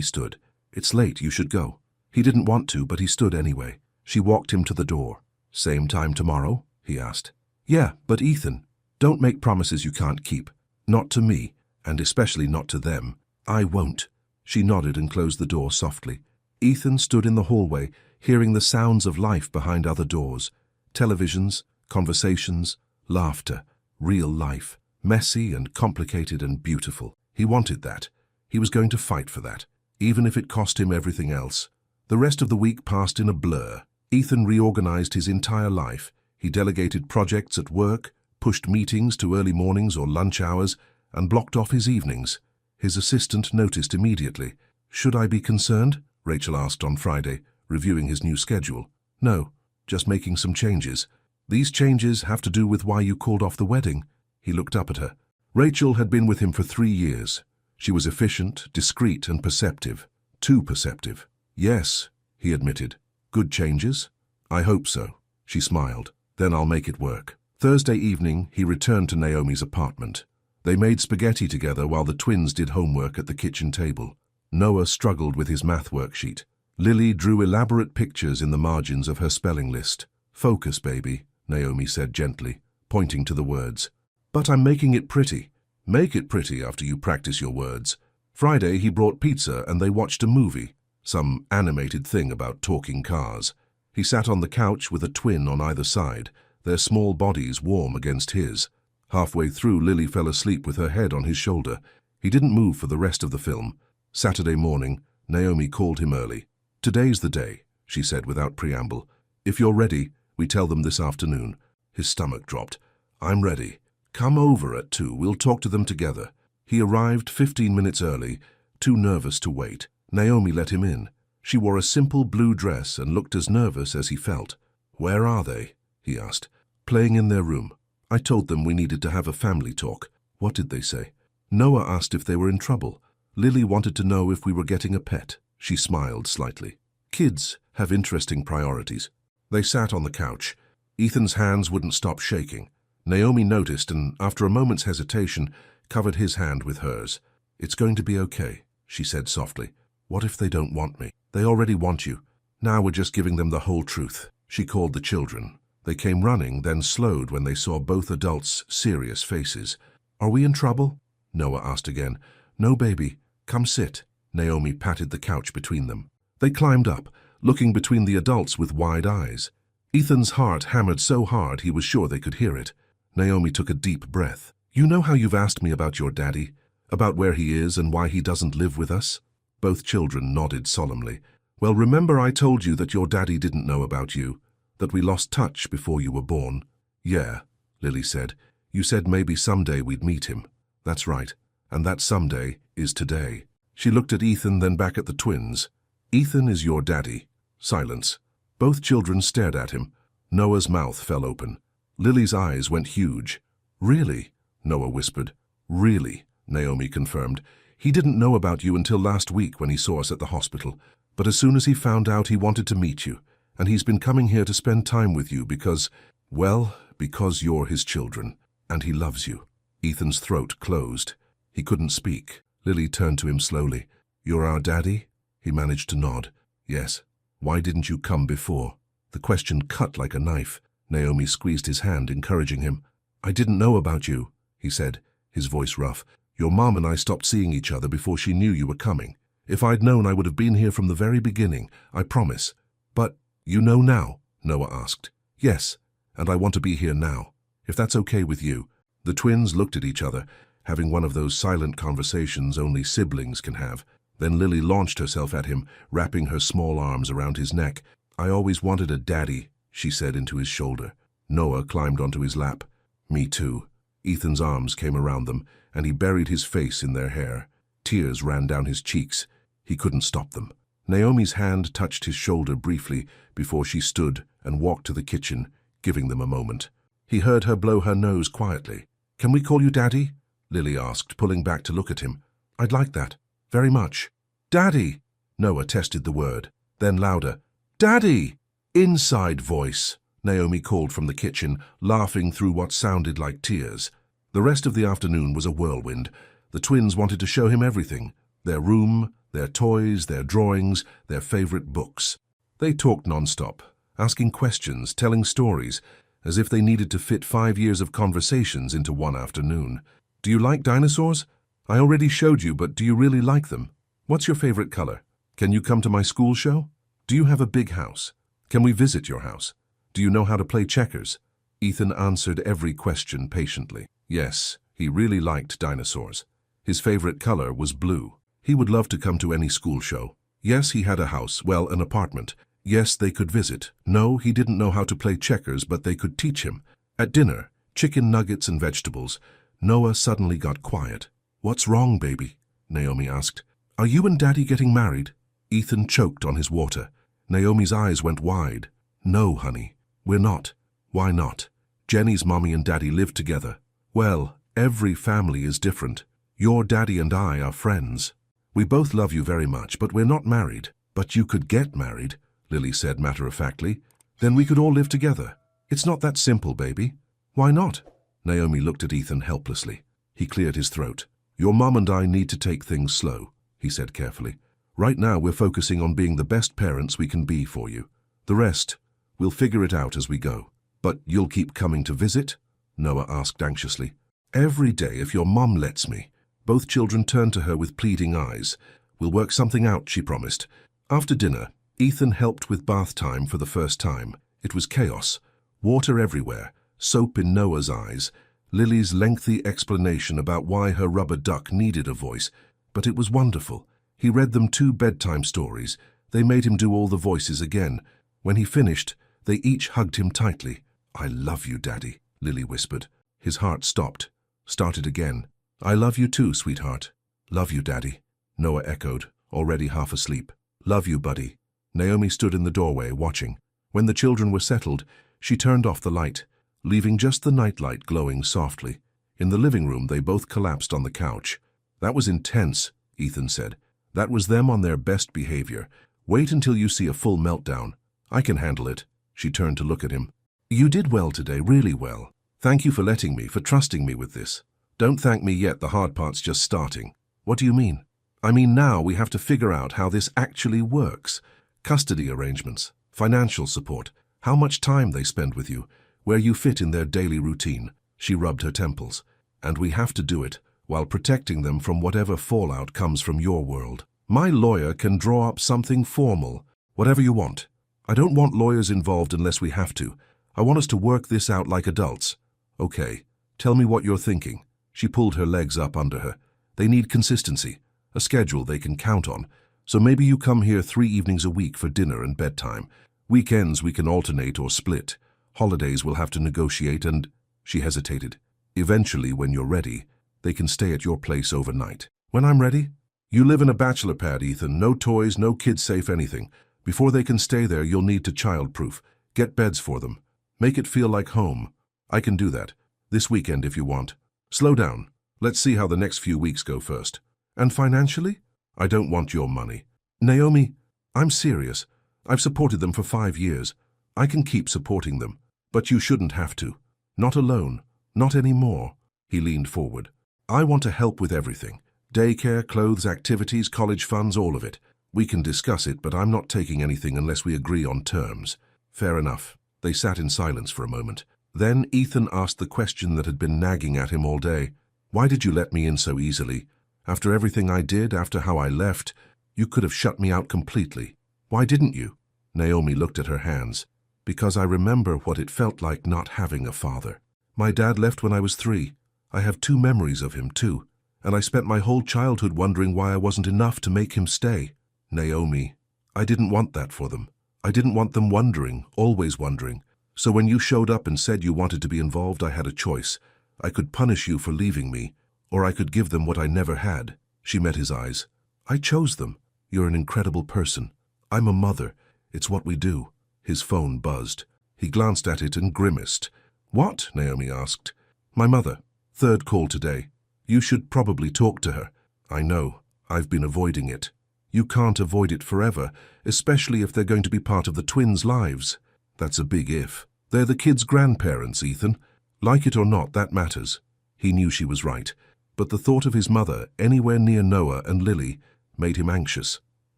stood. "It's late, you should go." He didn't want to, but he stood anyway. She walked him to the door. "Same time tomorrow?" he asked. "Yeah, but Ethan, don't make promises you can't keep. Not to me, and especially not to them." "I won't." She nodded and closed the door softly. Ethan stood in the hallway, hearing the sounds of life behind other doors. Televisions, conversations, laughter, real life. Messy and complicated and beautiful. He wanted that. He was going to fight for that, even if it cost him everything else. The rest of the week passed in a blur. Ethan reorganized his entire life. He delegated projects at work, pushed meetings to early mornings or lunch hours, and blocked off his evenings. His assistant noticed immediately. "Should I be concerned?" Rachel asked on Friday. reviewing his new schedule. No, just making some changes. These changes have to do with why you called off the wedding. He looked up at her. Rachel had been with him for 3 years. She was efficient, discreet, and perceptive. Too perceptive. Yes, he admitted. Good changes? I hope so. She smiled. Then I'll make it work. Thursday evening, he returned to Naomi's apartment. They made spaghetti together while the twins did homework at the kitchen table. Noah struggled with his math worksheet. Lily drew elaborate pictures in the margins of her spelling list. Focus, baby, Naomi said gently, pointing to the words. But I'm making it pretty. Make it pretty after you practice your words. Friday, he brought pizza and they watched a movie, some animated thing about talking cars. He sat on the couch with a twin on either side, their small bodies warm against his. Halfway through, Lily fell asleep with her head on his shoulder. He didn't move for the rest of the film. Saturday morning, Naomi called him early. Today's the day, she said without preamble. If you're ready, we tell them this afternoon. His stomach dropped. I'm ready. Come over at 2. We'll talk to them together. He arrived 15 minutes early, too nervous to wait. Naomi let him in. She wore a simple blue dress and looked as nervous as he felt. Where are they? He asked. Playing in their room. I told them we needed to have a family talk. What did they say? Noah asked if they were in trouble. Lily wanted to know if we were getting a pet. She smiled slightly. Kids have interesting priorities. They sat on the couch. Ethan's hands wouldn't stop shaking. Naomi noticed and, after a moment's hesitation, covered his hand with hers. It's going to be okay, she said softly. What if they don't want me? They already want you. Now we're just giving them the whole truth. She called the children. They came running, then slowed when they saw both adults' serious faces. Are we in trouble? Noah asked again. No, baby. Come sit. Naomi patted the couch between them. They climbed up, looking between the adults with wide eyes. Ethan's heart hammered so hard he was sure they could hear it. Naomi took a deep breath. You know how you've asked me about your daddy? About where he is and why he doesn't live with us? Both children nodded solemnly. Well, remember I told you that your daddy didn't know about you? That we lost touch before you were born? Yeah, Lily said. You said maybe someday we'd meet him. That's right. And that someday is today. She looked at Ethan, then back at the twins. Ethan is your daddy. Silence. Both children stared at him. Noah's mouth fell open. Lily's eyes went huge. Really? Noah whispered. Really, Naomi confirmed. He didn't know about you until last week when he saw us at the hospital. But as soon as he found out, he wanted to meet you. And he's been coming here to spend time with you because, well, because you're his children. And he loves you. Ethan's throat closed. He couldn't speak. Lily turned to him slowly. You're our daddy? He managed to nod. Yes. Why didn't you come before? The question cut like a knife. Naomi squeezed his hand, encouraging him. I didn't know about you, he said, his voice rough. Your mom and I stopped seeing each other before she knew you were coming. If I'd known, I would have been here from the very beginning, I promise. But you know now? Noah asked. Yes, and I want to be here now, if that's okay with you. The twins looked at each other, having one of those silent conversations only siblings can have. Then Lily launched herself at him, wrapping her small arms around his neck. I always wanted a daddy, she said into his shoulder. Noah climbed onto his lap. Me too. Ethan's arms came around them, and he buried his face in their hair. Tears ran down his cheeks. He couldn't stop them. Naomi's hand touched his shoulder briefly before she stood and walked to the kitchen, giving them a moment. He heard her blow her nose quietly. Can we call you Daddy? Lily asked, pulling back to look at him. I'd like that. Very much. Daddy! Noah tested the word. Then louder. Daddy! Inside voice, Naomi called from the kitchen, laughing through what sounded like tears. The rest of the afternoon was a whirlwind. The twins wanted to show him everything. Their room, their toys, their drawings, their favorite books. They talked non-stop, asking questions, telling stories, as if they needed to fit 5 years of conversations into one afternoon. Do you like dinosaurs? I already showed you, but do you really like them? What's your favorite color? Can you come to my school show? Do you have a big house? Can we visit your house? Do you know how to play checkers? Ethan answered every question patiently. Yes, he really liked dinosaurs. His favorite color was blue. He would love to come to any school show. Yes, he had a house, well, an apartment. Yes, they could visit. No, he didn't know how to play checkers, but they could teach him. At dinner, chicken nuggets and vegetables. Noah suddenly got quiet. What's wrong, baby? Naomi asked. Are you and Daddy getting married? Ethan choked on his water. Naomi's eyes went wide. No, honey, we're not. Why not? Jenny's mommy and daddy live together. Well, every family is different. Your daddy and I are friends. We both love you very much, but we're not married. But you could get married, Lily said matter-of-factly. Then we could all live together. It's not that simple, baby. Why not? Naomi looked at Ethan helplessly. He cleared his throat. Your mom and I need to take things slow, he said carefully. Right now we're focusing on being the best parents we can be for you. The rest, we'll figure it out as we go. But you'll keep coming to visit? Noah asked anxiously. Every day if your mom lets me. Both children turned to her with pleading eyes. We'll work something out, she promised. After dinner, Ethan helped with bath time for the first time. It was chaos. Water everywhere, soap in Noah's eyes, Lily's lengthy explanation about why her rubber duck needed a voice. But it was wonderful. He read them 2 bedtime stories. They made him do all the voices again. When he finished, they each hugged him tightly. I love you, Daddy, Lily whispered. His heart stopped. Started again. I love you too, sweetheart. Love you, Daddy, Noah echoed, already half asleep. Love you, buddy. Naomi stood in the doorway, watching. When the children were settled, she turned off the light, leaving just the nightlight glowing softly. In the living room, they both collapsed on the couch. That was intense, Ethan said. That was them on their best behavior. Wait until you see a full meltdown. I can handle it. She turned to look at him. You did well today, really well. Thank you for letting me, for trusting me with this. Don't thank me yet, the hard part's just starting. What do you mean? I mean now we have to figure out how this actually works. Custody arrangements, financial support, how much time they spend with you, where you fit in their daily routine. She rubbed her temples. And we have to do it while protecting them from whatever fallout comes from your world. My lawyer can draw up something formal, whatever you want. I don't want lawyers involved unless we have to. I want us to work this out like adults. Okay, tell me what you're thinking. She pulled her legs up under her. They need consistency, a schedule they can count on. So maybe you come here 3 evenings a week for dinner and bedtime. Weekends we can alternate or split. Holidays we'll have to negotiate and... She hesitated. Eventually, when you're ready, they can stay at your place overnight. When I'm ready? You live in a bachelor pad, Ethan. No toys, no kid-safe anything. Before they can stay there, you'll need to child-proof. Get beds for them. Make it feel like home. I can do that. This weekend if you want. Slow down. Let's see how the next few weeks go first. And financially? I don't want your money. Naomi, I'm serious. I've supported them for 5 years. I can keep supporting them. But you shouldn't have to. Not alone. Not anymore. He leaned forward. I want to help with everything. Daycare, clothes, activities, college funds, all of it. We can discuss it, but I'm not taking anything unless we agree on terms. Fair enough. They sat in silence for a moment. Then Ethan asked the question that had been nagging at him all day. Why did you let me in so easily? After everything I did, after how I left, you could have shut me out completely. Why didn't you? Naomi looked at her hands. Because I remember what it felt like not having a father. My dad left when I was 3. I have 2 memories of him, too. And I spent my whole childhood wondering why I wasn't enough to make him stay. Naomi, I didn't want that for them. I didn't want them wondering, always wondering. So when you showed up and said you wanted to be involved, I had a choice. I could punish you for leaving me, or I could give them what I never had. She met his eyes. I chose them. You're an incredible person. I'm a mother. It's what we do. His phone buzzed. He glanced at it and grimaced. What? Naomi asked. My mother. 3rd call today. You should probably talk to her. I know. I've been avoiding it. You can't avoid it forever, especially if they're going to be part of the twins' lives. That's a big if. They're the kids' grandparents, Ethan. Like it or not, that matters. He knew she was right, but the thought of his mother anywhere near Noah and Lily made him anxious.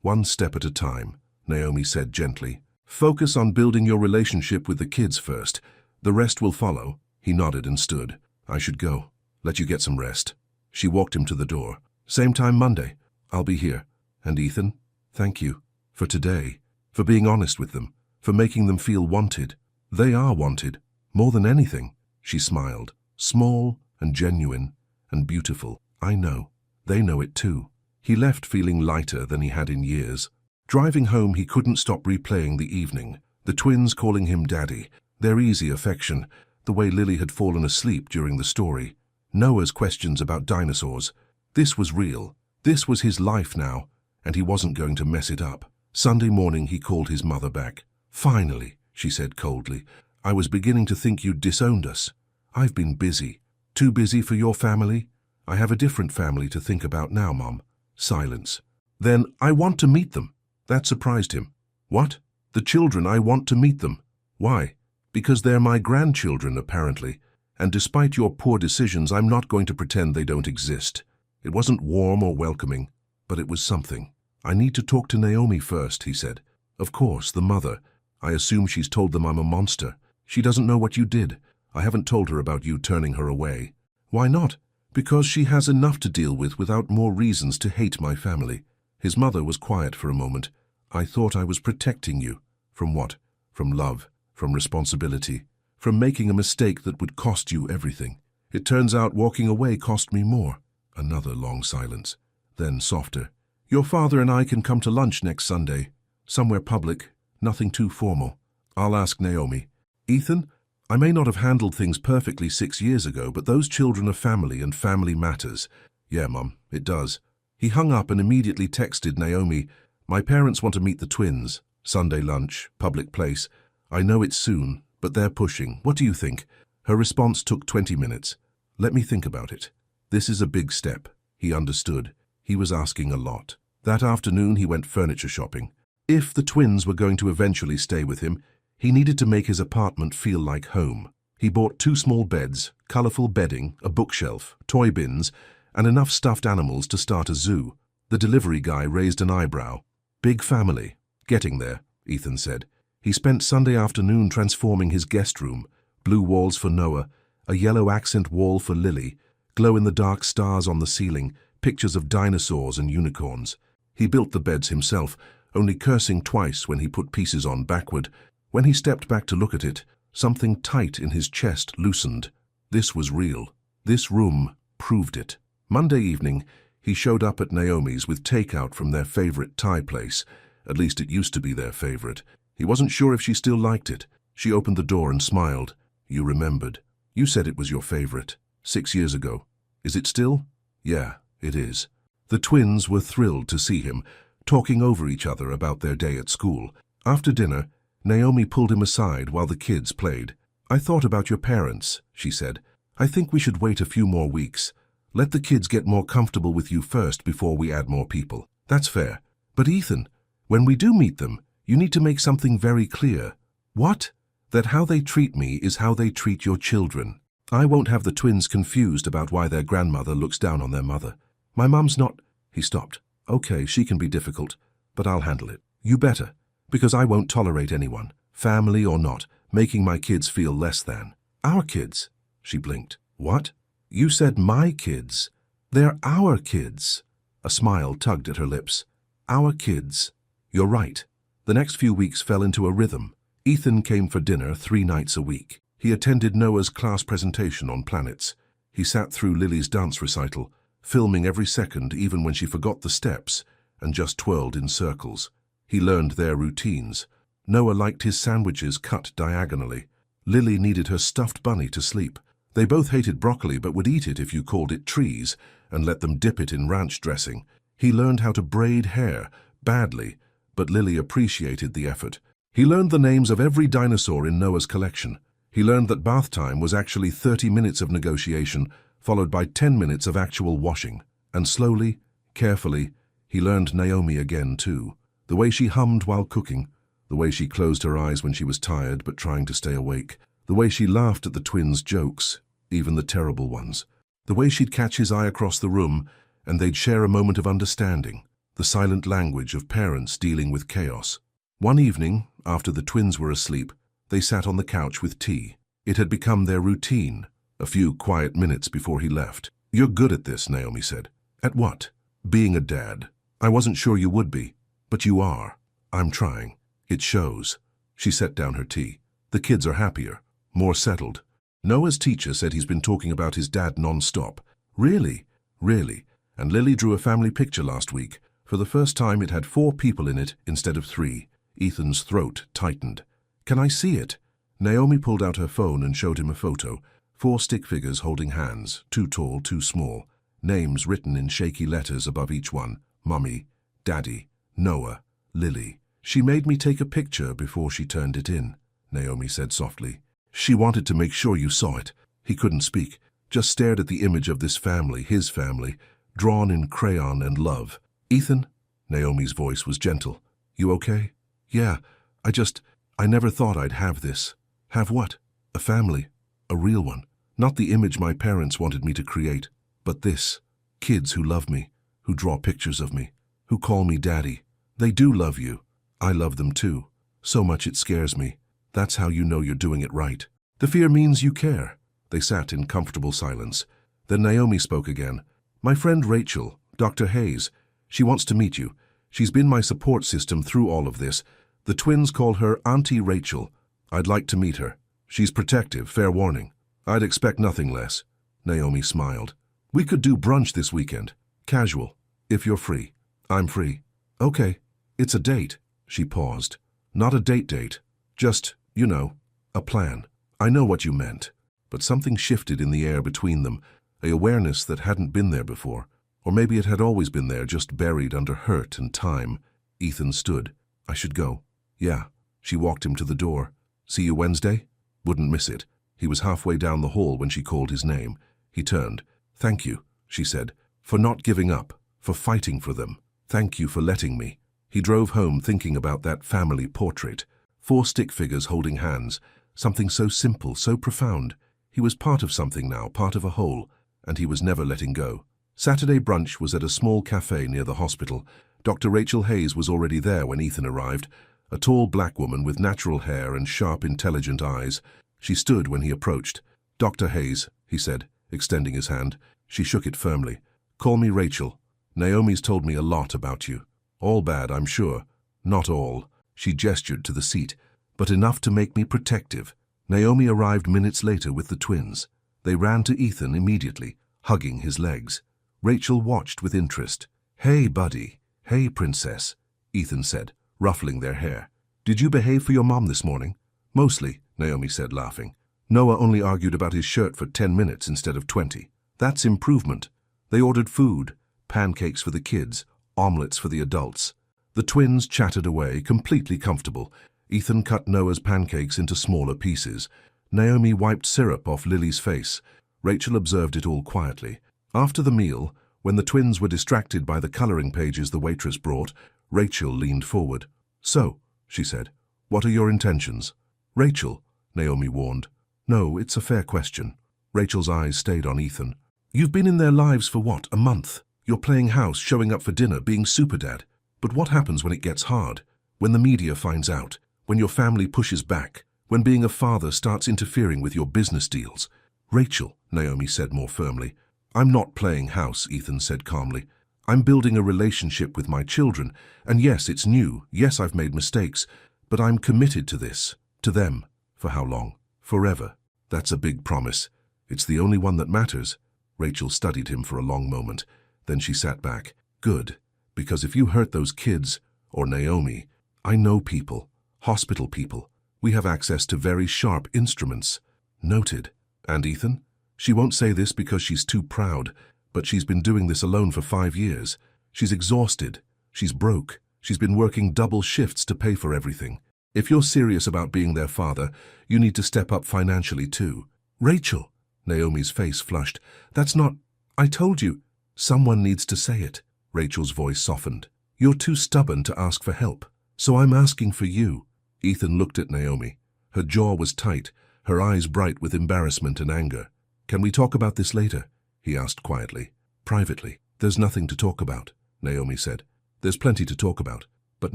One step at a time, Naomi said gently. Focus on building your relationship with the kids first. The rest will follow. He nodded and stood. I should go. Let you get some rest. She walked him to the door. Same time Monday. I'll be here. And Ethan, thank you. For today. For being honest with them. For making them feel wanted. They are wanted. More than anything. She smiled. Small and genuine and beautiful. I know. They know it too. He left feeling lighter than he had in years. Driving home, he couldn't stop replaying the evening. The twins calling him Daddy. Their easy affection. The way Lily had fallen asleep during the story. Noah's questions about dinosaurs. This was real. This was his life now, and he wasn't going to mess it up. Sunday morning he called his mother back. "Finally," she said coldly. "I was beginning to think you'd disowned us. I've been busy." "Too busy for your family?" "I have a different family to think about now, Mom." Silence. "Then I want to meet them." That surprised him. "What?" "The children, I want to meet them." "Why?" "Because they're my grandchildren, apparently. And despite your poor decisions, I'm not going to pretend they don't exist." It wasn't warm or welcoming, but it was something. "I need to talk to Naomi first," he said. "Of course, the mother. I assume she's told them I'm a monster. She doesn't know what you did. I haven't told her about you turning her away." "Why not?" "Because she has enough to deal with without more reasons to hate my family." His mother was quiet for a moment. "I thought I was protecting you." "From what?" "From love, from responsibility, from making a mistake that would cost you everything. It turns out walking away cost me more." Another long silence. Then softer. "Your father and I can come to lunch next Sunday. Somewhere public, nothing too formal. I'll ask Naomi." "Ethan, I may not have handled things perfectly 6 years ago, but those children are family and family matters." "Yeah, Mum, it does." He hung up and immediately texted Naomi, "My parents want to meet the twins. Sunday lunch, public place. I know it's soon, but they're pushing. What do you think?" Her response took 20 minutes. "Let me think about it." This is a big step. He understood. He was asking a lot. That afternoon he went furniture shopping. If the twins were going to eventually stay with him, he needed to make his apartment feel like home. He bought 2 small beds, colorful bedding, a bookshelf, toy bins, and enough stuffed animals to start a zoo. The delivery guy raised an eyebrow. "Big family." "Getting there," Ethan said. He spent Sunday afternoon transforming his guest room. Blue walls for Noah, a yellow accent wall for Lily, glow-in-the-dark stars on the ceiling, pictures of dinosaurs and unicorns. He built the beds himself, only cursing twice when he put pieces on backward. When he stepped back to look at it, something tight in his chest loosened. This was real. This room proved it. Monday evening, he showed up at Naomi's with takeout from their favorite Thai place. At least it used to be their favorite. He wasn't sure if she still liked it. She opened the door and smiled. "You remembered. You said it was your favorite. 6 years ago. Is it still?" "Yeah, it is." The twins were thrilled to see him, talking over each other about their day at school. After dinner, Naomi pulled him aside while the kids played. "I thought about your parents," she said. "I think we should wait a few more weeks. Let the kids get more comfortable with you first before we add more people." "That's fair. But Ethan, when we do meet them, you need to make something very clear." "What?" "That how they treat me is how they treat your children. I won't have the twins confused about why their grandmother looks down on their mother. My mum's not—" He stopped. "Okay, she can be difficult, but I'll handle it. You better, because I won't tolerate anyone, family or not, making my kids feel less than." "Our kids?" She blinked. "What?" "You said my kids. They're our kids." A smile tugged at her lips. "Our kids." "You're right." The next few weeks fell into a rhythm. Ethan came for dinner 3 nights a week. He attended Noah's class presentation on planets. He sat through Lily's dance recital, filming every second even when she forgot the steps and just twirled in circles. He learned their routines. Noah liked his sandwiches cut diagonally. Lily needed her stuffed bunny to sleep. They both hated broccoli but would eat it if you called it trees and let them dip it in ranch dressing. He learned how to braid hair, badly, but Lily appreciated the effort. He learned the names of every dinosaur in Noah's collection. He learned that bath time was actually 30 minutes of negotiation, followed by 10 minutes of actual washing. And slowly, carefully, he learned Naomi again too. The way she hummed while cooking, the way she closed her eyes when she was tired but trying to stay awake, the way she laughed at the twins' jokes, even the terrible ones, the way she'd catch his eye across the room and they'd share a moment of understanding, the silent language of parents dealing with chaos. One evening, after the twins were asleep, they sat on the couch with tea. It had become their routine, a few quiet minutes before he left. "You're good at this," Naomi said. "At what?" "Being a dad. I wasn't sure you would be, but you are. I'm trying. It shows." She set down her tea. "The kids are happier, more settled." Noah's teacher said he's been talking about his dad non-stop. "Really?" "Really. And Lily drew a family picture last week. For the first time it had 4 people in it instead of 3. Ethan's throat tightened. "Can I see it?" Naomi pulled out her phone and showed him a photo. 4 stick figures holding hands, 2 tall, 2 small. Names written in shaky letters above each one. Mummy, Daddy, Noah, Lily. She made me take a picture before she turned it in, Naomi said softly. She wanted to make sure you saw it. He couldn't speak, just stared at the image of this family, his family, drawn in crayon and love. Ethan? Naomi's voice was gentle. You okay? Yeah, I never thought I'd have this. Have what? A family. A real one. Not the image my parents wanted me to create, but this. Kids who love me, who draw pictures of me, who call me daddy. They do love you. I love them too. So much it scares me. That's how you know you're doing it right. The fear means you care. They sat in comfortable silence. Then Naomi spoke again. My friend Rachel, Dr. Hayes, she wants to meet you. She's been my support system through all of this. The twins call her Auntie Rachel. I'd like to meet her. She's protective, fair warning. I'd expect nothing less. Naomi smiled. We could do brunch this weekend. Casual. If you're free. I'm free. Okay. It's a date. She paused. Not a date. Just, a plan. I know what you meant. But something shifted in the air between them, an awareness that hadn't been there before. Or maybe it had always been there, just buried under hurt and time. Ethan stood. I should go. Yeah. She walked him to the door. See you Wednesday? Wouldn't miss it. He was halfway down the hall when she called his name. He turned. Thank you, she said, for not giving up, for fighting for them. Thank you for letting me. He drove home thinking about that family portrait. 4 stick figures holding hands. Something so simple, so profound. He was part of something now, part of a whole, and he was never letting go. Saturday brunch was at a small cafe near the hospital. Dr. Rachel Hayes was already there when Ethan arrived, a tall black woman with natural hair and sharp, intelligent eyes. She stood when he approached. Dr. Hayes, he said, extending his hand. She shook it firmly. Call me Rachel. Naomi's told me a lot about you. All bad, I'm sure. Not all. She gestured to the seat, but enough to make me protective. Naomi arrived minutes later with the twins. They ran to Ethan immediately, hugging his legs. Rachel watched with interest. Hey, buddy. Hey, princess, Ethan said, ruffling their hair. Did you behave for your mom this morning? Mostly, Naomi said, laughing. Noah only argued about his shirt for 10 minutes instead of 20. That's improvement. They ordered food, pancakes for the kids, omelets for the adults. The twins chattered away, completely comfortable. Ethan cut Noah's pancakes into smaller pieces. Naomi wiped syrup off Lily's face. Rachel observed it all quietly. After the meal, when the twins were distracted by the coloring pages the waitress brought, Rachel leaned forward. So, she said, what are your intentions? Rachel, Naomi warned. No, it's a fair question. Rachel's eyes stayed on Ethan. You've been in their lives for what, a month? You're playing house, showing up for dinner, being superdad. But what happens when it gets hard? When the media finds out? When your family pushes back? When being a father starts interfering with your business deals? Rachel, Naomi said more firmly. I'm not playing house, Ethan said calmly. I'm building a relationship with my children, and yes, it's new, yes, I've made mistakes, but I'm committed to this, to them. For how long? Forever. That's a big promise. It's the only one that matters. Rachel studied him for a long moment. Then she sat back. Good, because if you hurt those kids, or Naomi, I know people, hospital people. We have access to very sharp instruments. Noted. And Ethan? She won't say this because she's too proud, but she's been doing this alone for 5 years. She's exhausted. She's broke. She's been working double shifts to pay for everything. If you're serious about being their father, you need to step up financially too. Rachel, Naomi's face flushed. That's not... I told you. Someone needs to say it. Rachel's voice softened. You're too stubborn to ask for help, so I'm asking for you. Ethan looked at Naomi. Her jaw was tight, her eyes bright with embarrassment and anger. Can we talk about this later? He asked quietly. Privately. There's nothing to talk about, Naomi said. There's plenty to talk about, but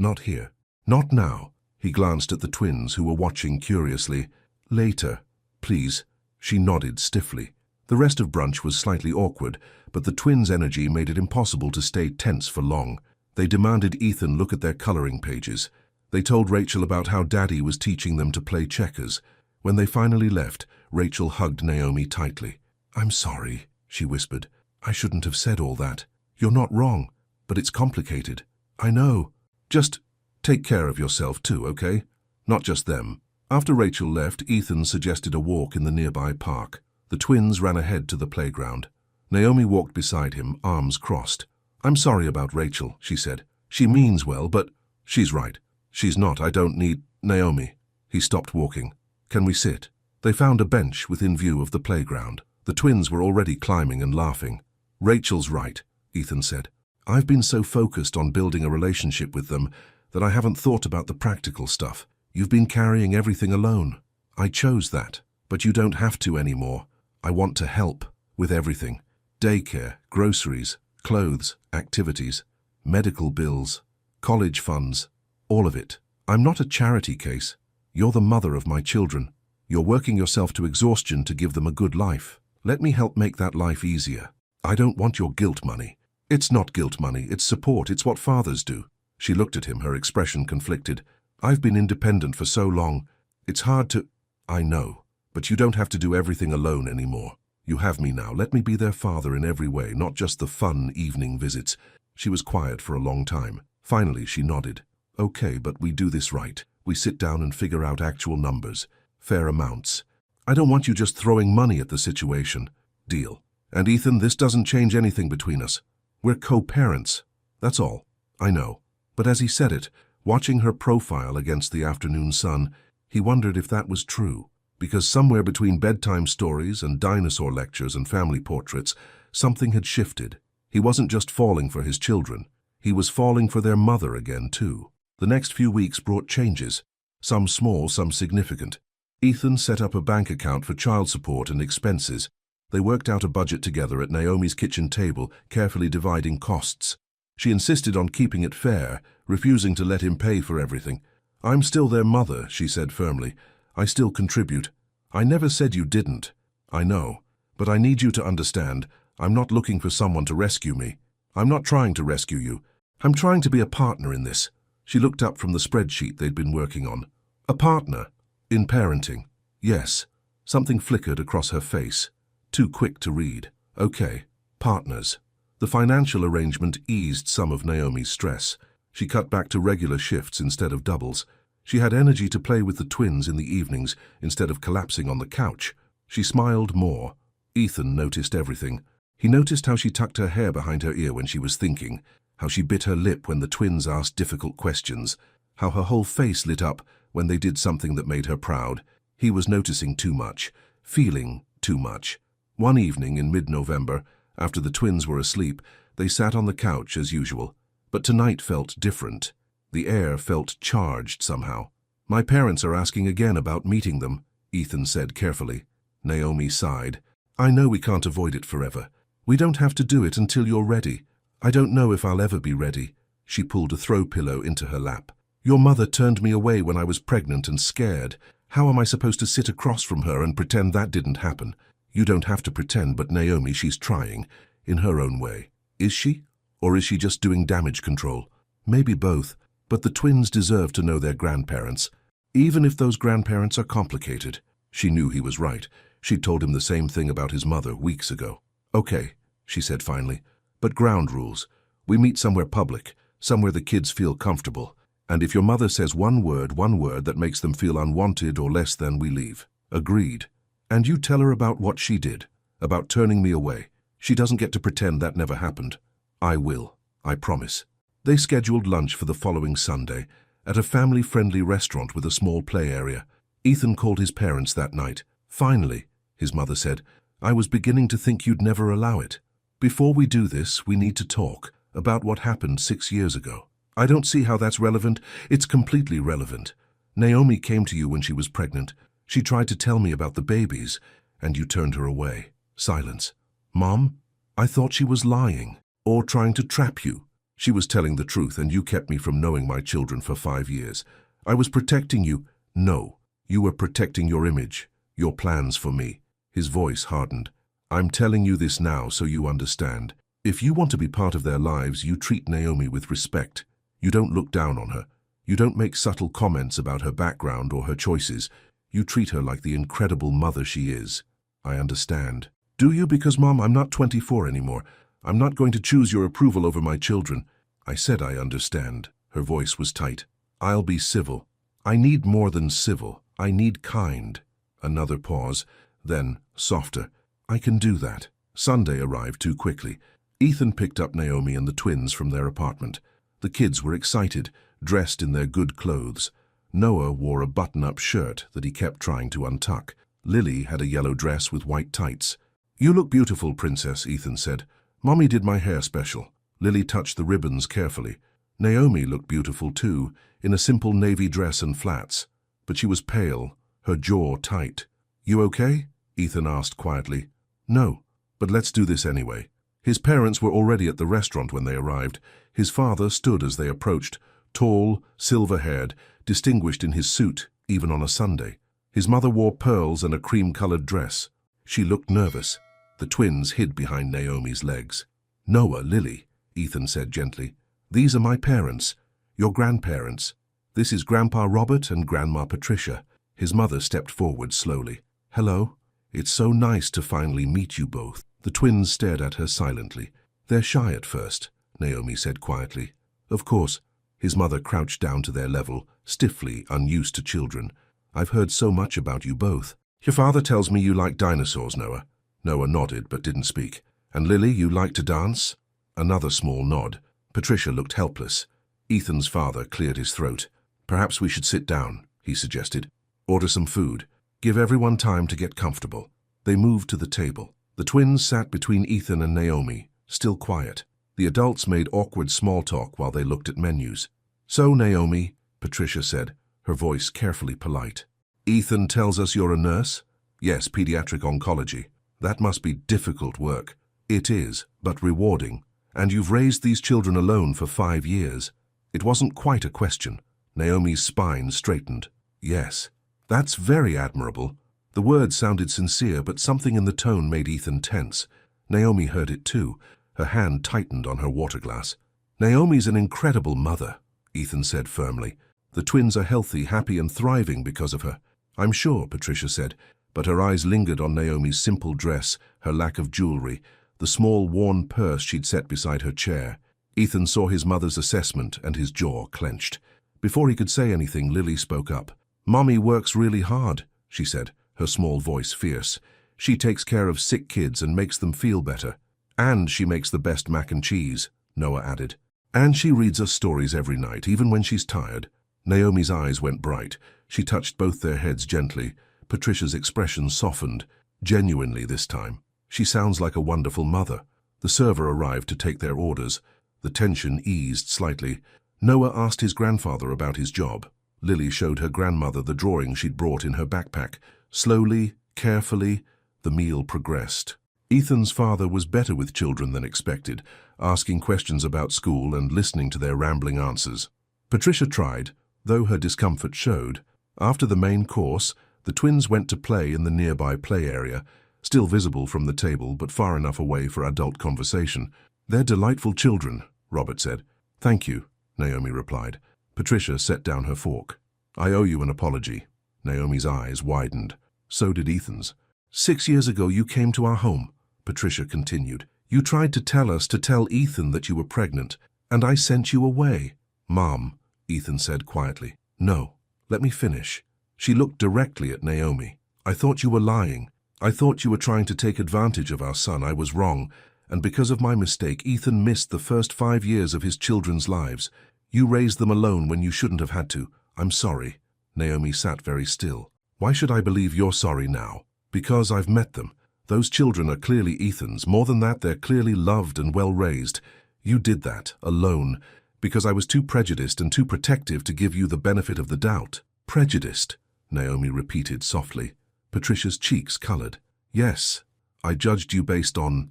not here. Not now. He glanced at the twins who were watching curiously. Later, please. She nodded stiffly. The rest of brunch was slightly awkward, but the twins' energy made it impossible to stay tense for long. They demanded Ethan look at their coloring pages. They told Rachel about how Daddy was teaching them to play checkers. When they finally left, Rachel hugged Naomi tightly. I'm sorry, she whispered. I shouldn't have said all that. You're not wrong, but it's complicated. I know. Just take care of yourself too, okay? Not just them. After Rachel left, Ethan suggested a walk in the nearby park. The twins ran ahead to the playground. Naomi walked beside him, arms crossed. I'm sorry about Rachel, she said. She means well, but she's right. She's not. I don't need Naomi. He stopped walking. Can we sit? They found a bench within view of the playground. The twins were already climbing and laughing. Rachel's right, Ethan said. I've been so focused on building a relationship with them that I haven't thought about the practical stuff. You've been carrying everything alone. I chose that, but you don't have to anymore. I want to help with everything. Daycare, groceries, clothes, activities, medical bills, college funds, all of it. I'm not a charity case. You're the mother of my children. You're working yourself to exhaustion to give them a good life. Let me help make that life easier. I don't want your guilt money. It's not guilt money, it's support, it's what fathers do. She looked at him, her expression conflicted. I've been independent for so long. It's hard to... I know, but you don't have to do everything alone anymore. You have me now. Let me be their father in every way, not just the fun evening visits. She was quiet for a long time. Finally, she nodded. Okay, but we do this right. We sit down and figure out actual numbers, fair amounts. I don't want you just throwing money at the situation. Deal. And Ethan, this doesn't change anything between us. We're co-parents. That's all. I know. But as he said it, watching her profile against the afternoon sun, he wondered if that was true. Because somewhere between bedtime stories and dinosaur lectures and family portraits, something had shifted. He wasn't just falling for his children. He was falling for their mother again, too. The next few weeks brought changes. Some small, some significant. Ethan set up a bank account for child support and expenses. They worked out a budget together at Naomi's kitchen table, carefully dividing costs. She insisted on keeping it fair, refusing to let him pay for everything. I'm still their mother, she said firmly. I still contribute. I never said you didn't. I know. But I need you to understand, I'm not looking for someone to rescue me. I'm not trying to rescue you. I'm trying to be a partner in this. She looked up from the spreadsheet they'd been working on. A partner? In parenting? Yes. Something flickered across her face. Too quick to read. Okay. Partners. The financial arrangement eased some of Naomi's stress. She cut back to regular shifts instead of doubles. She had energy to play with the twins in the evenings instead of collapsing on the couch. She smiled more. Ethan noticed everything. He noticed how she tucked her hair behind her ear when she was thinking, how she bit her lip when the twins asked difficult questions, how her whole face lit up when they did something that made her proud. He was noticing too much, feeling too much. One evening in mid-November, after the twins were asleep, they sat on the couch as usual. But tonight felt different. The air felt charged somehow. My parents are asking again about meeting them, Ethan said carefully. Naomi sighed. I know we can't avoid it forever. We don't have to do it until you're ready. I don't know if I'll ever be ready. She pulled a throw pillow into her lap. Your mother turned me away when I was pregnant and scared. How am I supposed to sit across from her and pretend that didn't happen? You don't have to pretend, but Naomi, she's trying, in her own way. Is she? Or is she just doing damage control? Maybe both, but the twins deserve to know their grandparents, even if those grandparents are complicated. She knew he was right. She'd told him the same thing about his mother weeks ago. Okay, she said finally, but ground rules. We meet somewhere public, somewhere the kids feel comfortable. And if your mother says one word that makes them feel unwanted or less than, we leave. Agreed. And you tell her about what she did, about turning me away. She doesn't get to pretend that never happened. I will, I promise. They scheduled lunch for the following Sunday at a family-friendly restaurant with a small play area. Ethan called his parents that night. Finally, his mother said, I was beginning to think you'd never allow it. Before we do this, we need to talk about what happened 6 years ago. I don't see how that's relevant. It's completely relevant. Naomi came to you when she was pregnant. She tried to tell me about the babies, and you turned her away. Silence. Mom, I thought she was lying, or trying to trap you. She was telling the truth, and you kept me from knowing my children for 5 years. I was protecting you. No, you were protecting your image, your plans for me. His voice hardened. I'm telling you this now so you understand. If you want to be part of their lives, you treat Naomi with respect. You don't look down on her. You don't make subtle comments about her background or her choices. You treat her like the incredible mother she is. I understand. Do you? Because, Mom, I'm not 24 anymore. I'm not going to choose your approval over my children. I said I understand. Her voice was tight. I'll be civil. I need more than civil. I need kind. Another pause, then softer. I can do that. Sunday arrived too quickly. Ethan picked up Naomi and the twins from their apartment. The kids were excited, dressed in their good clothes. Noah wore a button-up shirt that he kept trying to untuck. Lily had a yellow dress with white tights. "You look beautiful, Princess," Ethan said. "Mommy did my hair special." Lily touched the ribbons carefully. Naomi looked beautiful too, in a simple navy dress and flats. But she was pale, her jaw tight. "You okay?" Ethan asked quietly. "No, but let's do this anyway." His parents were already at the restaurant when they arrived. His father stood as they approached, tall, silver-haired, distinguished in his suit, even on a Sunday. His mother wore pearls and a cream-colored dress. She looked nervous. The twins hid behind Naomi's legs. "Noah, Lily," Ethan said gently. "These are my parents, your grandparents. This is Grandpa Robert and Grandma Patricia." His mother stepped forward slowly. "Hello. It's so nice to finally meet you both." The twins stared at her silently. "They're shy at first," Naomi said quietly. "Of course." His mother crouched down to their level, stiffly, unused to children. "I've heard so much about you both." "Your father tells me you like dinosaurs, Noah." Noah nodded but didn't speak. "And Lily, you like to dance?" Another small nod. Patricia looked helpless. Ethan's father cleared his throat. "Perhaps we should sit down," he suggested. "Order some food. Give everyone time to get comfortable." They moved to the table. The twins sat between Ethan and Naomi, still quiet. The adults made awkward small talk while they looked at menus. "So, Naomi," Patricia said, her voice carefully polite. "Ethan tells us you're a nurse?" "Yes, pediatric oncology. That must be difficult work." "It is, but rewarding. And you've raised these children alone for 5 years." It wasn't quite a question. Naomi's spine straightened. "Yes. That's very admirable." The words sounded sincere, but something in the tone made Ethan tense. Naomi heard it too. Her hand tightened on her water glass. "Naomi's an incredible mother," Ethan said firmly. "The twins are healthy, happy, and thriving because of her." "I'm sure," Patricia said, but her eyes lingered on Naomi's simple dress, her lack of jewelry, the small worn purse she'd set beside her chair. Ethan saw his mother's assessment and his jaw clenched. Before he could say anything, Lily spoke up. "Mommy works really hard," she said, her small voice fierce. "She takes care of sick kids and makes them feel better. And she makes the best mac and cheese," Noah added. "And she reads us stories every night, even when she's tired." Naomi's eyes went bright. She touched both their heads gently. Patricia's expression softened, genuinely this time. "She sounds like a wonderful mother." The server arrived to take their orders. The tension eased slightly. Noah asked his grandfather about his job. Lily showed her grandmother the drawing she'd brought in her backpack. Slowly, carefully, the meal progressed. Ethan's father was better with children than expected, asking questions about school and listening to their rambling answers. Patricia tried, though her discomfort showed. After the main course, the twins went to play in the nearby play area, still visible from the table but far enough away for adult conversation. "They're delightful children," Robert said. "Thank you," Naomi replied. Patricia set down her fork. "I owe you an apology." Naomi's eyes widened. So did Ethan's. "6 years ago you came to our home," Patricia continued. "You tried to tell us to tell Ethan that you were pregnant, and I sent you away." "Mom," Ethan said quietly. "No, let me finish." She looked directly at Naomi. "I thought you were lying. I thought you were trying to take advantage of our son. I was wrong, and because of my mistake, Ethan missed the first 5 years of his children's lives. You raised them alone when you shouldn't have had to. I'm sorry." Naomi sat very still. "Why should I believe you're sorry now?" "Because I've met them. Those children are clearly Ethan's. More than that, they're clearly loved and well-raised. You did that, alone, because I was too prejudiced and too protective to give you the benefit of the doubt." "Prejudiced," Naomi repeated softly. Patricia's cheeks colored. "Yes, I judged you based on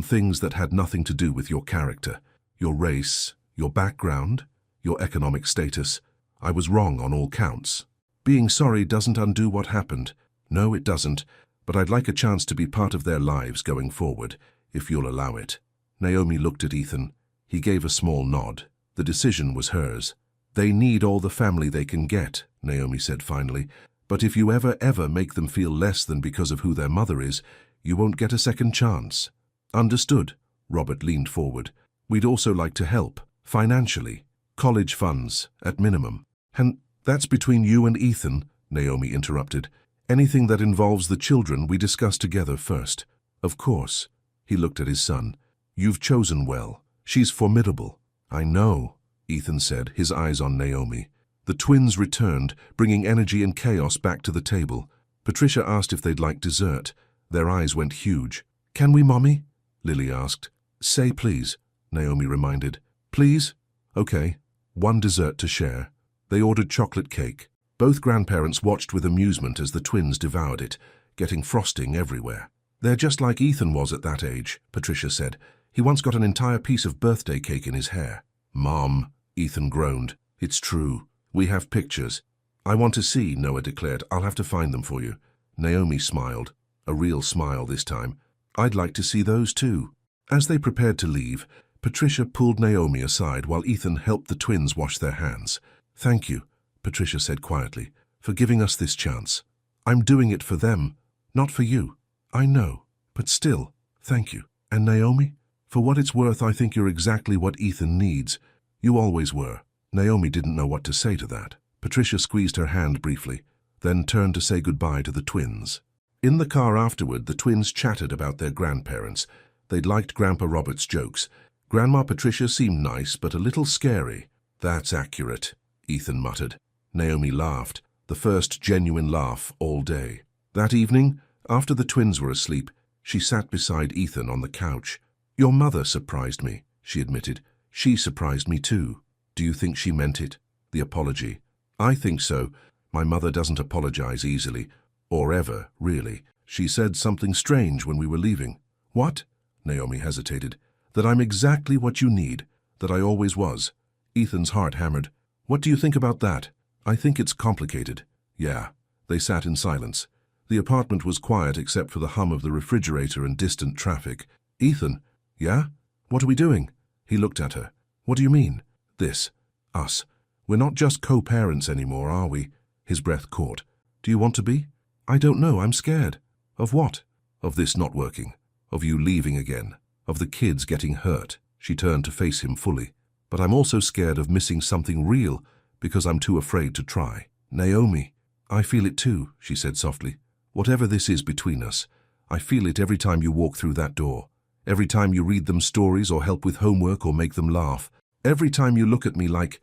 things that had nothing to do with your character, your race, your background, your economic status. I was wrong on all counts. Being sorry doesn't undo what happened. No, it doesn't, but I'd like a chance to be part of their lives going forward, if you'll allow it." Naomi looked at Ethan. He gave a small nod. The decision was hers. "They need all the family they can get," Naomi said finally. "But if you ever make them feel less than because of who their mother is, you won't get a second chance." "Understood." Robert leaned forward. "We'd also like to help, financially. College funds, at minimum." "And that's between you and Ethan," Naomi interrupted. "Anything that involves the children we discuss together first." "Of course." He looked at his son. "You've chosen well. She's formidable." "I know," Ethan said, his eyes on Naomi. The twins returned, bringing energy and chaos back to the table. Patricia asked if they'd like dessert. Their eyes went huge. "Can we, Mommy?" Lily asked. "Say please," Naomi reminded. "Please?" "Okay. One dessert to share." They ordered chocolate cake. Both grandparents watched with amusement as the twins devoured it, getting frosting everywhere. "They're just like Ethan was at that age," Patricia said. "He once got an entire piece of birthday cake in his hair." "Mom," Ethan groaned. "It's true. We have pictures." "I want to see," Noah declared. "I'll have to find them for you." Naomi smiled, a real smile this time. "I'd like to see those too." As they prepared to leave, Patricia pulled Naomi aside while Ethan helped the twins wash their hands. "Thank you," Patricia said quietly, "for giving us this chance. I'm doing it for them, not for you. I know, but still, thank you. And Naomi, for what it's worth, I think you're exactly what Ethan needs. You always were." Naomi didn't know what to say to that. Patricia squeezed her hand briefly, then turned to say goodbye to the twins. In the car afterward, the twins chatted about their grandparents. They'd liked Grandpa Robert's jokes. Grandma Patricia seemed nice, but a little scary. "That's accurate," Ethan muttered. Naomi laughed, the first genuine laugh all day. That evening, after the twins were asleep, she sat beside Ethan on the couch. "Your mother surprised me," she admitted. "She surprised me too." "Do you think she meant it? The apology?" "I think so. My mother doesn't apologize easily, or ever, really. She said something strange when we were leaving." "What?" Naomi hesitated. "That I'm exactly what you need, that I always was." Ethan's heart hammered. "What do you think about that?" "I think it's complicated." "Yeah." They sat in silence. The apartment was quiet except for the hum of the refrigerator and distant traffic. "Ethan." "Yeah? What are we doing?" He looked at her. "What do you mean?" "This. Us. We're not just co-parents anymore, are we?" His breath caught. "Do you want to be?" "I don't know. I'm scared." "Of what?" "Of this not working. Of you leaving again. Of the kids getting hurt." She turned to face him fully. "But I'm also scared of missing something real because I'm too afraid to try." "Naomi." "I feel it too," she said softly. "Whatever this is between us, I feel it every time you walk through that door. Every time you read them stories or help with homework or make them laugh. Every time you look at me like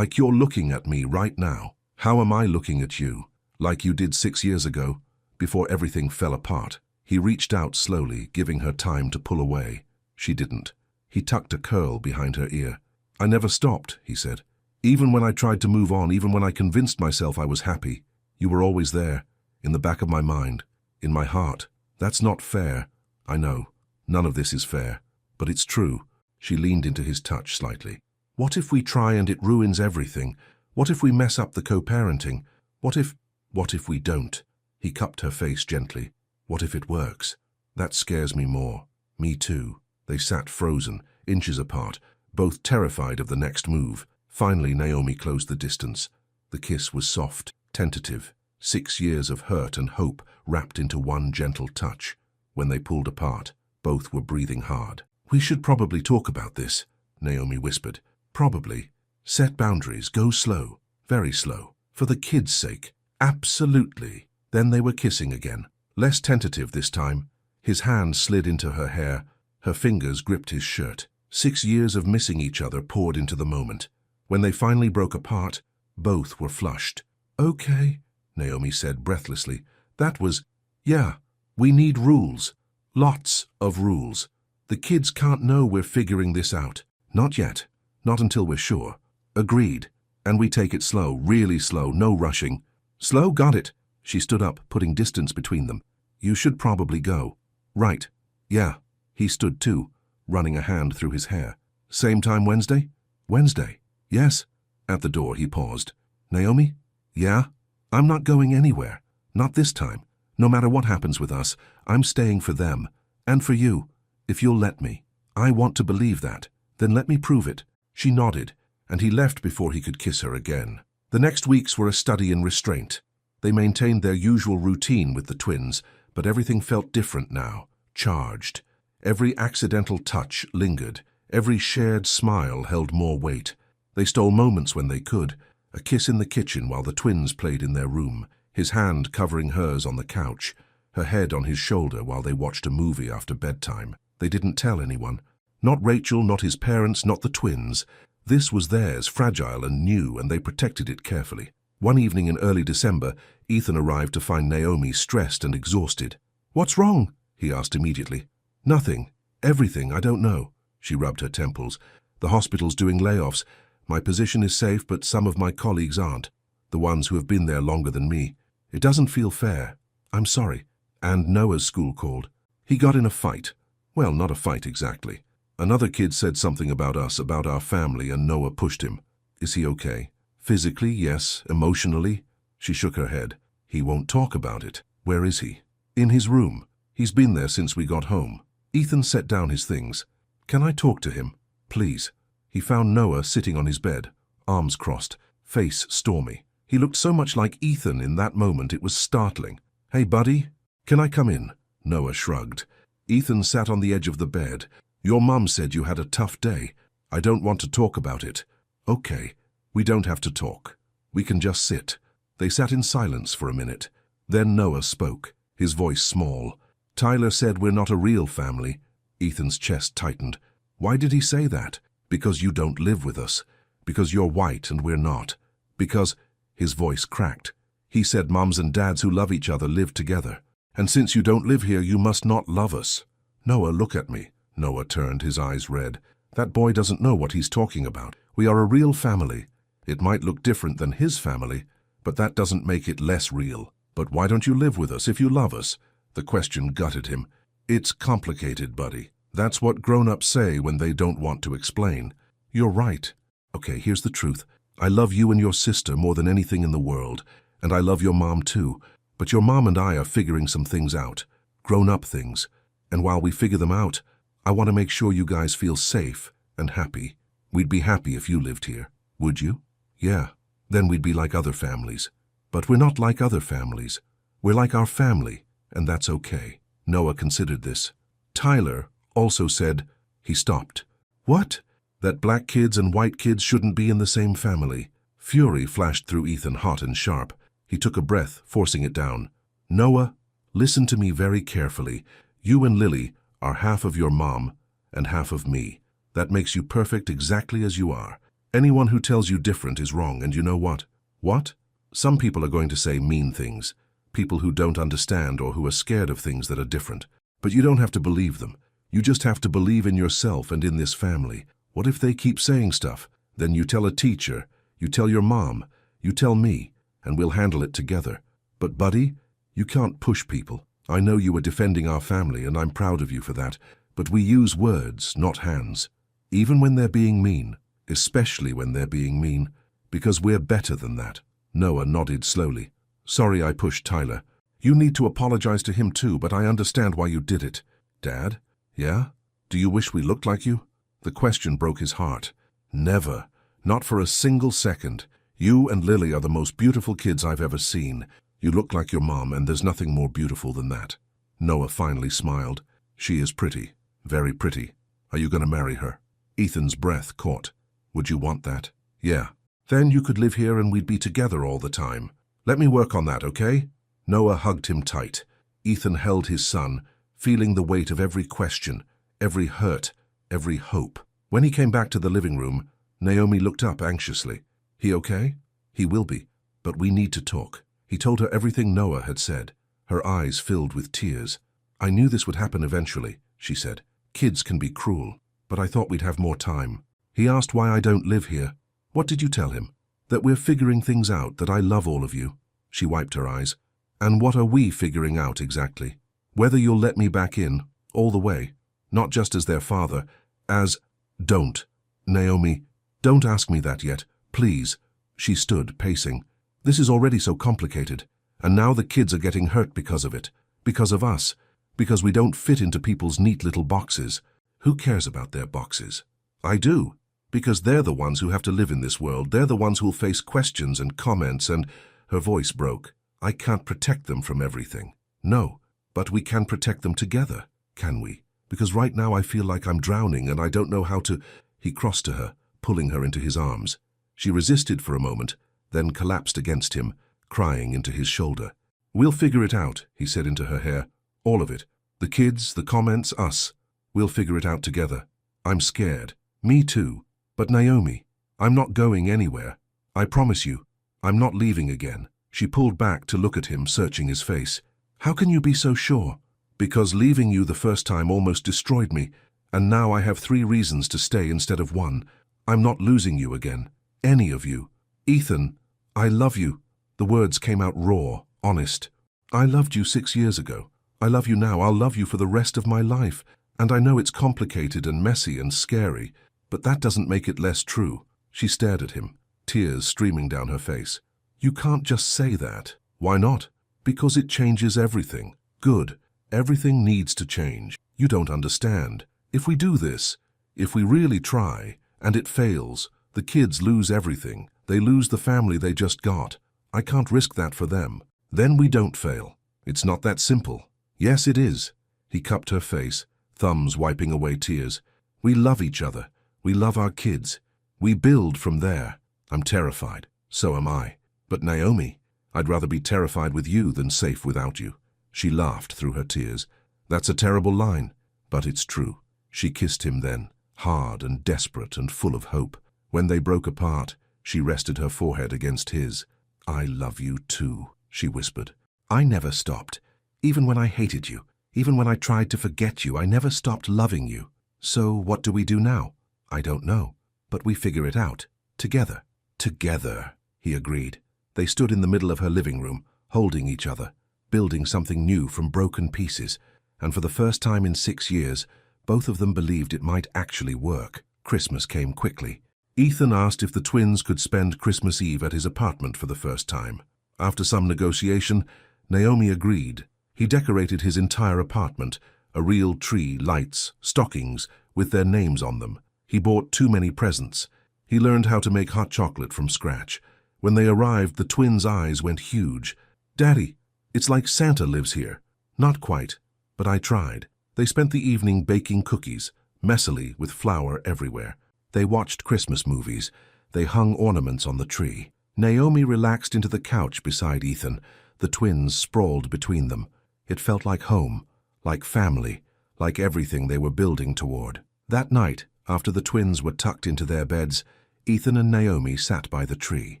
you're looking at me right now. How am I looking at you? Like you did 6 years ago, before everything fell apart." He reached out slowly, giving her time to pull away. She didn't. He tucked a curl behind her ear. "I never stopped," he said. "Even when I tried to move on, even when I convinced myself I was happy, you were always there, in the back of my mind, in my heart. That's not fair. I know. None of this is fair. But it's true." She leaned into his touch slightly. "What if we try and it ruins everything? What if we mess up the co-parenting? What if we don't?" He cupped her face gently. "What if it works? That scares me more." "Me too." They sat frozen, inches apart, both terrified of the next move. Finally, Naomi closed the distance. The kiss was soft, tentative. 6 years of hurt and hope wrapped into one gentle touch. When they pulled apart, both were breathing hard. "We should probably talk about this," Naomi whispered. "Probably. Set boundaries, go slow, very slow. For the kids' sake." "Absolutely." Then they were kissing again. Less tentative this time. His hand slid into her hair. Her fingers gripped his shirt. 6 years of missing each other poured into the moment. When they finally broke apart, both were flushed. "Okay," Naomi said breathlessly. "That was, yeah, we need rules. Lots of rules. The kids can't know we're figuring this out. Not yet. Not until we're sure." "Agreed. And we take it slow, really slow, no rushing." "Slow, got it." She stood up, putting distance between them. "You should probably go." "Right. Yeah." He stood too, running a hand through his hair. "Same time Wednesday?" "Wednesday. Yes." At the door he paused. "Naomi?" "Yeah?" "I'm not going anywhere. Not this time. No matter what happens with us, I'm staying for them. And for you, if you'll let me. I want to believe that. Then let me prove it." She nodded, and he left before he could kiss her again. The next weeks were a study in restraint. They maintained their usual routine with the twins, but everything felt different now, charged. Every accidental touch lingered. Every shared smile held more weight. They stole moments when they could, a kiss in the kitchen while the twins played in their room, his hand covering hers on the couch, her head on his shoulder while they watched a movie after bedtime. They didn't tell anyone. Not Rachel, not his parents, not the twins. This was theirs, fragile and new, and they protected it carefully. One evening in early December, Ethan arrived to find Naomi stressed and exhausted. "What's wrong?" he asked immediately. "Nothing. Everything. I don't know." She rubbed her temples. "The hospital's doing layoffs. My position is safe, but some of my colleagues aren't. The ones who have been there longer than me. It doesn't feel fair. I'm sorry." And Noah's school called. He got in a fight. Well, not a fight exactly. Another kid said something about us, about our family, and Noah pushed him. "Is he okay?" "Physically, yes. Emotionally?" She shook her head. "He won't talk about it." "Where is he?" "In his room. He's been there since we got home." Ethan set down his things. "Can I talk to him? Please." He found Noah sitting on his bed, arms crossed, face stormy. He looked so much like Ethan in that moment it was startling. "Hey, buddy, can I come in?" Noah shrugged. Ethan sat on the edge of the bed. "Your mum said you had a tough day. I don't want to talk about it." "Okay, we don't have to talk. We can just sit." They sat in silence for a minute. Then Noah spoke, his voice small. "Tyler said we're not a real family." Ethan's chest tightened. "Why did he say that?" "Because you don't live with us. Because you're white and we're not. Because—" His voice cracked. "He said mums and dads who love each other live together. And since you don't live here, you must not love us." "Noah, look at me." Noah turned, his eyes red. "That boy doesn't know what he's talking about. We are a real family. It might look different than his family, but that doesn't make it less real. But why don't you live with us if you love us?" The question gutted him. "It's complicated, buddy. That's what grown-ups say when they don't want to explain." "You're right. Okay, here's the truth. I love you and your sister more than anything in the world, and I love your mom too. But your mom and I are figuring some things out, grown-up things. And while we figure them out, I want to make sure you guys feel safe and happy. We'd be happy if you lived here. Would you?" "Yeah. Then we'd be like other families." "But we're not like other families. We're like our family, and that's okay." Noah considered this. "Tyler also said—" He stopped. "What?" "That black kids and white kids shouldn't be in the same family." Fury flashed through Ethan, hot and sharp. He took a breath, forcing it down. "Noah, listen to me very carefully. You and Lily are half of your mom and half of me. That makes you perfect exactly as you are. Anyone who tells you different is wrong, and you know what?" "What?" "Some people are going to say mean things. People who don't understand or who are scared of things that are different. But you don't have to believe them. You just have to believe in yourself and in this family. What if they keep saying stuff? Then you tell a teacher, you tell your mom, you tell me, and we'll handle it together. But buddy, you can't push people. I know you are defending our family, and I'm proud of you for that. But we use words, not hands. Even when they're being mean, especially when they're being mean, because we're better than that." Noah nodded slowly. "Sorry I pushed Tyler. You need to apologize to him too, but I understand why you did it." "Dad? Yeah? Do you wish we looked like you?" The question broke his heart. "Never. Not for a single second. You and Lily are the most beautiful kids I've ever seen. You look like your mom, and there's nothing more beautiful than that." Noah finally smiled. "She is pretty. Very pretty. Are you going to marry her?" Ethan's breath caught. "Would you want that?" "Yeah. Then you could live here and we'd be together all the time. Let me work on that, okay?" Noah hugged him tight. Ethan held his son, feeling the weight of every question, every hurt, every hope. When he came back to the living room, Naomi looked up anxiously. "He okay?" "He will be, but we need to talk." He told her everything Noah had said. Her eyes filled with tears. "I knew this would happen eventually," she said. "Kids can be cruel, but I thought we'd have more time." He asked why I don't live here. "What did you tell him?" "That we're figuring things out, that I love all of you." She wiped her eyes. "And what are we figuring out exactly?" "Whether you'll let me back in, all the way. Not just as their father, as—" "Don't. Naomi, don't ask me that yet, please." She stood, pacing. "This is already so complicated, and now the kids are getting hurt because of it. Because of us. Because we don't fit into people's neat little boxes. Who cares about their boxes?" "I do. Because they're the ones who have to live in this world. They're the ones who'll face questions and comments and—" Her voice broke. "I can't protect them from everything." "No, but we can protect them together, can we? Because right now I feel like I'm drowning and I don't know how to—" He crossed to her, pulling her into his arms. She resisted for a moment, then collapsed against him, crying into his shoulder. "We'll figure it out," he said into her hair. "All of it. The kids, the comments, us. We'll figure it out together. I'm scared. Me too. But Naomi, I'm not going anywhere. I promise you, I'm not leaving again. She pulled back to look at him, searching his face. How can you be so sure? Because leaving you the first time almost destroyed me, and now I have 3 reasons to stay instead of 1. I'm not losing you again. Any of you. Ethan, I love you. The words came out raw, honest. I loved you 6 years ago. I love you now. I'll love you for the rest of my life. And I know it's complicated and messy and scary, but that doesn't make it less true. She stared at him, tears streaming down her face. You can't just say that. Why not? Because it changes everything. Good. Everything needs to change. You don't understand. If we do this, if we really try, and it fails, the kids lose everything. They lose the family they just got. I can't risk that for them. Then we don't fail. It's not that simple. Yes, it is. He cupped her face, thumbs wiping away tears. We love each other. We love our kids. We build from there. I'm terrified. So am I. But Naomi, I'd rather be terrified with you than safe without you. She laughed through her tears. That's a terrible line, but it's true. She kissed him then, hard and desperate and full of hope. When they broke apart, she rested her forehead against his. I love you too, she whispered. I never stopped. Even when I hated you, even when I tried to forget you, I never stopped loving you. So what do we do now? I don't know, but we figure it out. Together. Together, he agreed. They stood in the middle of her living room, holding each other, building something new from broken pieces, and for the first time in 6 years, both of them believed it might actually work. Christmas came quickly. Ethan asked if the twins could spend Christmas Eve at his apartment for the first time. After some negotiation, Naomi agreed. He decorated his entire apartment, a real tree, lights, stockings, with their names on them. He bought too many presents. He learned how to make hot chocolate from scratch. When they arrived, the twins' eyes went huge. Daddy, it's like Santa lives here. Not quite, but I tried. They spent the evening baking cookies, messily with flour everywhere. They watched Christmas movies. They hung ornaments on the tree. Naomi relaxed into the couch beside Ethan. The twins sprawled between them. It felt like home, like family, like everything they were building toward. That night, after the twins were tucked into their beds, Ethan and Naomi sat by the tree.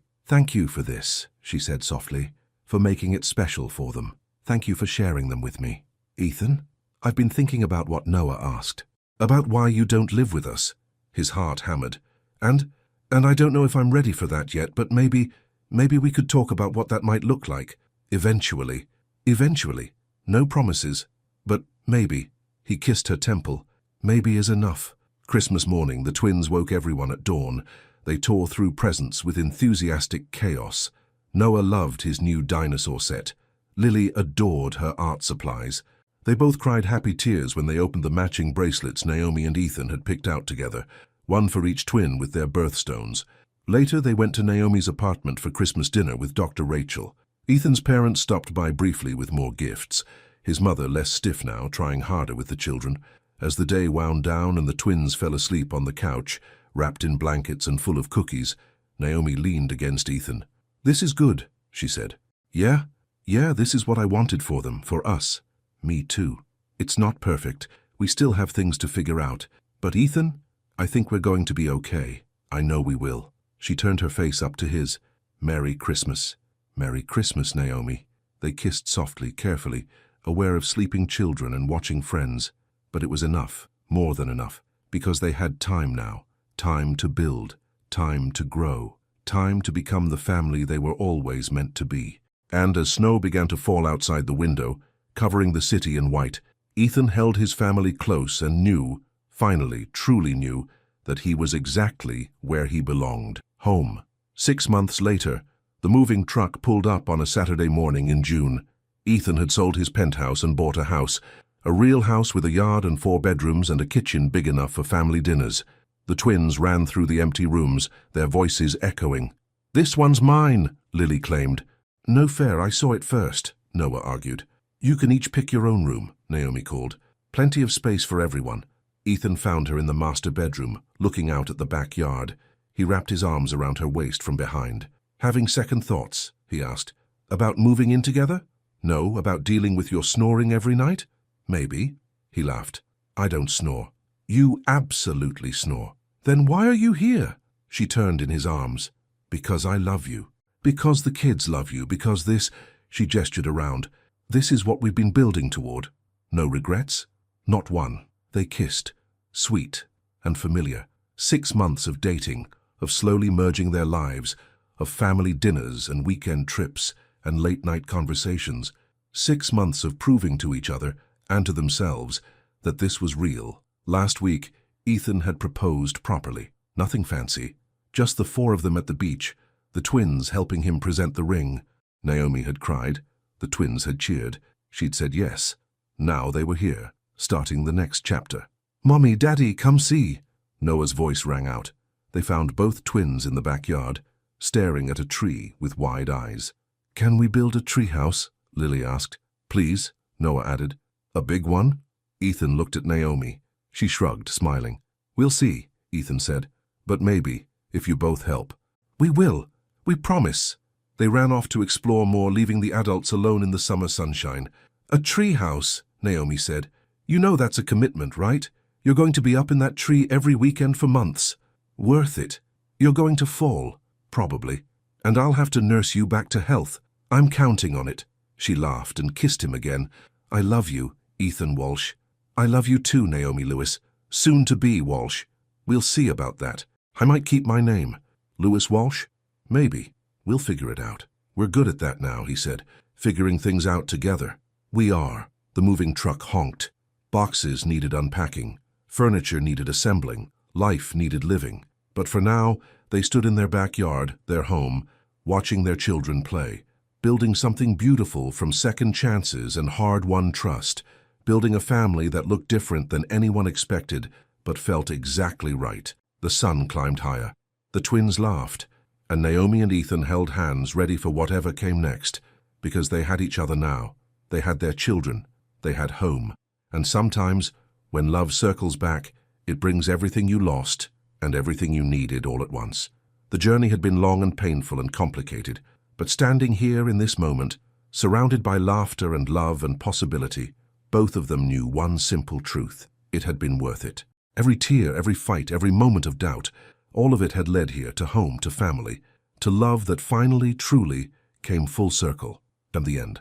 Thank you for this, she said softly, for making it special for them. Thank you for sharing them with me. Ethan, I've been thinking about what Noah asked, about why you don't live with us. His heart hammered. And I don't know if I'm ready for that yet, but maybe we could talk about what that might look like. Eventually. Eventually. No promises. But maybe. He kissed her temple. Maybe is enough. Christmas morning, the twins woke everyone at dawn. They tore through presents with enthusiastic chaos. Noah loved his new dinosaur set. Lily adored her art supplies. They both cried happy tears when they opened the matching bracelets Naomi and Ethan had picked out together, one for each twin with their birthstones. Later, they went to Naomi's apartment for Christmas dinner with Dr. Rachel. Ethan's parents stopped by briefly with more gifts, his mother less stiff now, trying harder with the children. As the day wound down and the twins fell asleep on the couch, wrapped in blankets and full of cookies, Naomi leaned against Ethan. This is good, she said. Yeah, this is what I wanted for them, for us. Me too. It's not perfect. We still have things to figure out. But Ethan, I think we're going to be okay. I know we will. She turned her face up to his. Merry Christmas. Merry Christmas, Naomi. They kissed softly, carefully, aware of sleeping children and watching friends. But it was enough, more than enough, because they had time now. Time to build, time to grow, time to become the family they were always meant to be. And as snow began to fall outside the window, covering the city in white, Ethan held his family close and knew, finally, truly knew, that he was exactly where he belonged, home. 6 months later, the moving truck pulled up on a Saturday morning in June. Ethan had sold his penthouse and bought a house, a real house with a yard and 4 bedrooms and a kitchen big enough for family dinners. The twins ran through the empty rooms, their voices echoing. This one's mine, Lily claimed. No fair, I saw it first, Noah argued. You can each pick your own room, Naomi called. Plenty of space for everyone. Ethan found her in the master bedroom, looking out at the backyard. He wrapped his arms around her waist from behind. Having second thoughts, he asked. About moving in together? No, about dealing with your snoring every night? Maybe. He laughed. I don't snore. You absolutely snore. Then why are you here? She turned in his arms. Because I love you. Because the kids love you. Because this, she gestured around, this is what we've been building toward. No regrets? Not one. They kissed. Sweet and familiar. 6 months of dating, of slowly merging their lives, of family dinners and weekend trips and late-night conversations. 6 months of proving to each other and to themselves that this was real. Last week, Ethan had proposed properly. Nothing fancy. Just the 4 of them at the beach, the twins helping him present the ring. Naomi had cried. The twins had cheered. She'd said yes. Now they were here, starting the next chapter. "Mommy, Daddy, come see!" Noah's voice rang out. They found both twins in the backyard, staring at a tree with wide eyes. "Can we build a treehouse?" Lily asked. "Please," Noah added. "A big one?" Ethan looked at Naomi. She shrugged, smiling. "We'll see," Ethan said. "But maybe, if you both help." "We will. We promise." They ran off to explore more, leaving the adults alone in the summer sunshine. "A treehouse," Naomi said. "You know that's a commitment, right? You're going to be up in that tree every weekend for months. Worth it. You're going to fall, probably. And I'll have to nurse you back to health. I'm counting on it." She laughed and kissed him again. "I love you, Ethan Walsh." "I love you too, Naomi Lewis. Soon to be Walsh. We'll see about that. I might keep my name. Lewis Walsh? Maybe. We'll figure it out. We're good at that now," he said, "figuring things out together." "We are." The moving truck honked. Boxes needed unpacking. Furniture needed assembling. Life needed living. But for now, they stood in their backyard, their home, watching their children play, building something beautiful from second chances and hard-won trust, building a family that looked different than anyone expected, but felt exactly right. The sun climbed higher. The twins laughed, and Naomi and Ethan held hands ready for whatever came next, because they had each other now. They had their children. They had home. And sometimes, when love circles back, it brings everything you lost and everything you needed all at once. The journey had been long and painful and complicated, but standing here in this moment, surrounded by laughter and love and possibility, both of them knew one simple truth. It had been worth it. Every tear, every fight, every moment of doubt, all of it had led here to home, to family, to love that finally, truly, came full circle. And the end.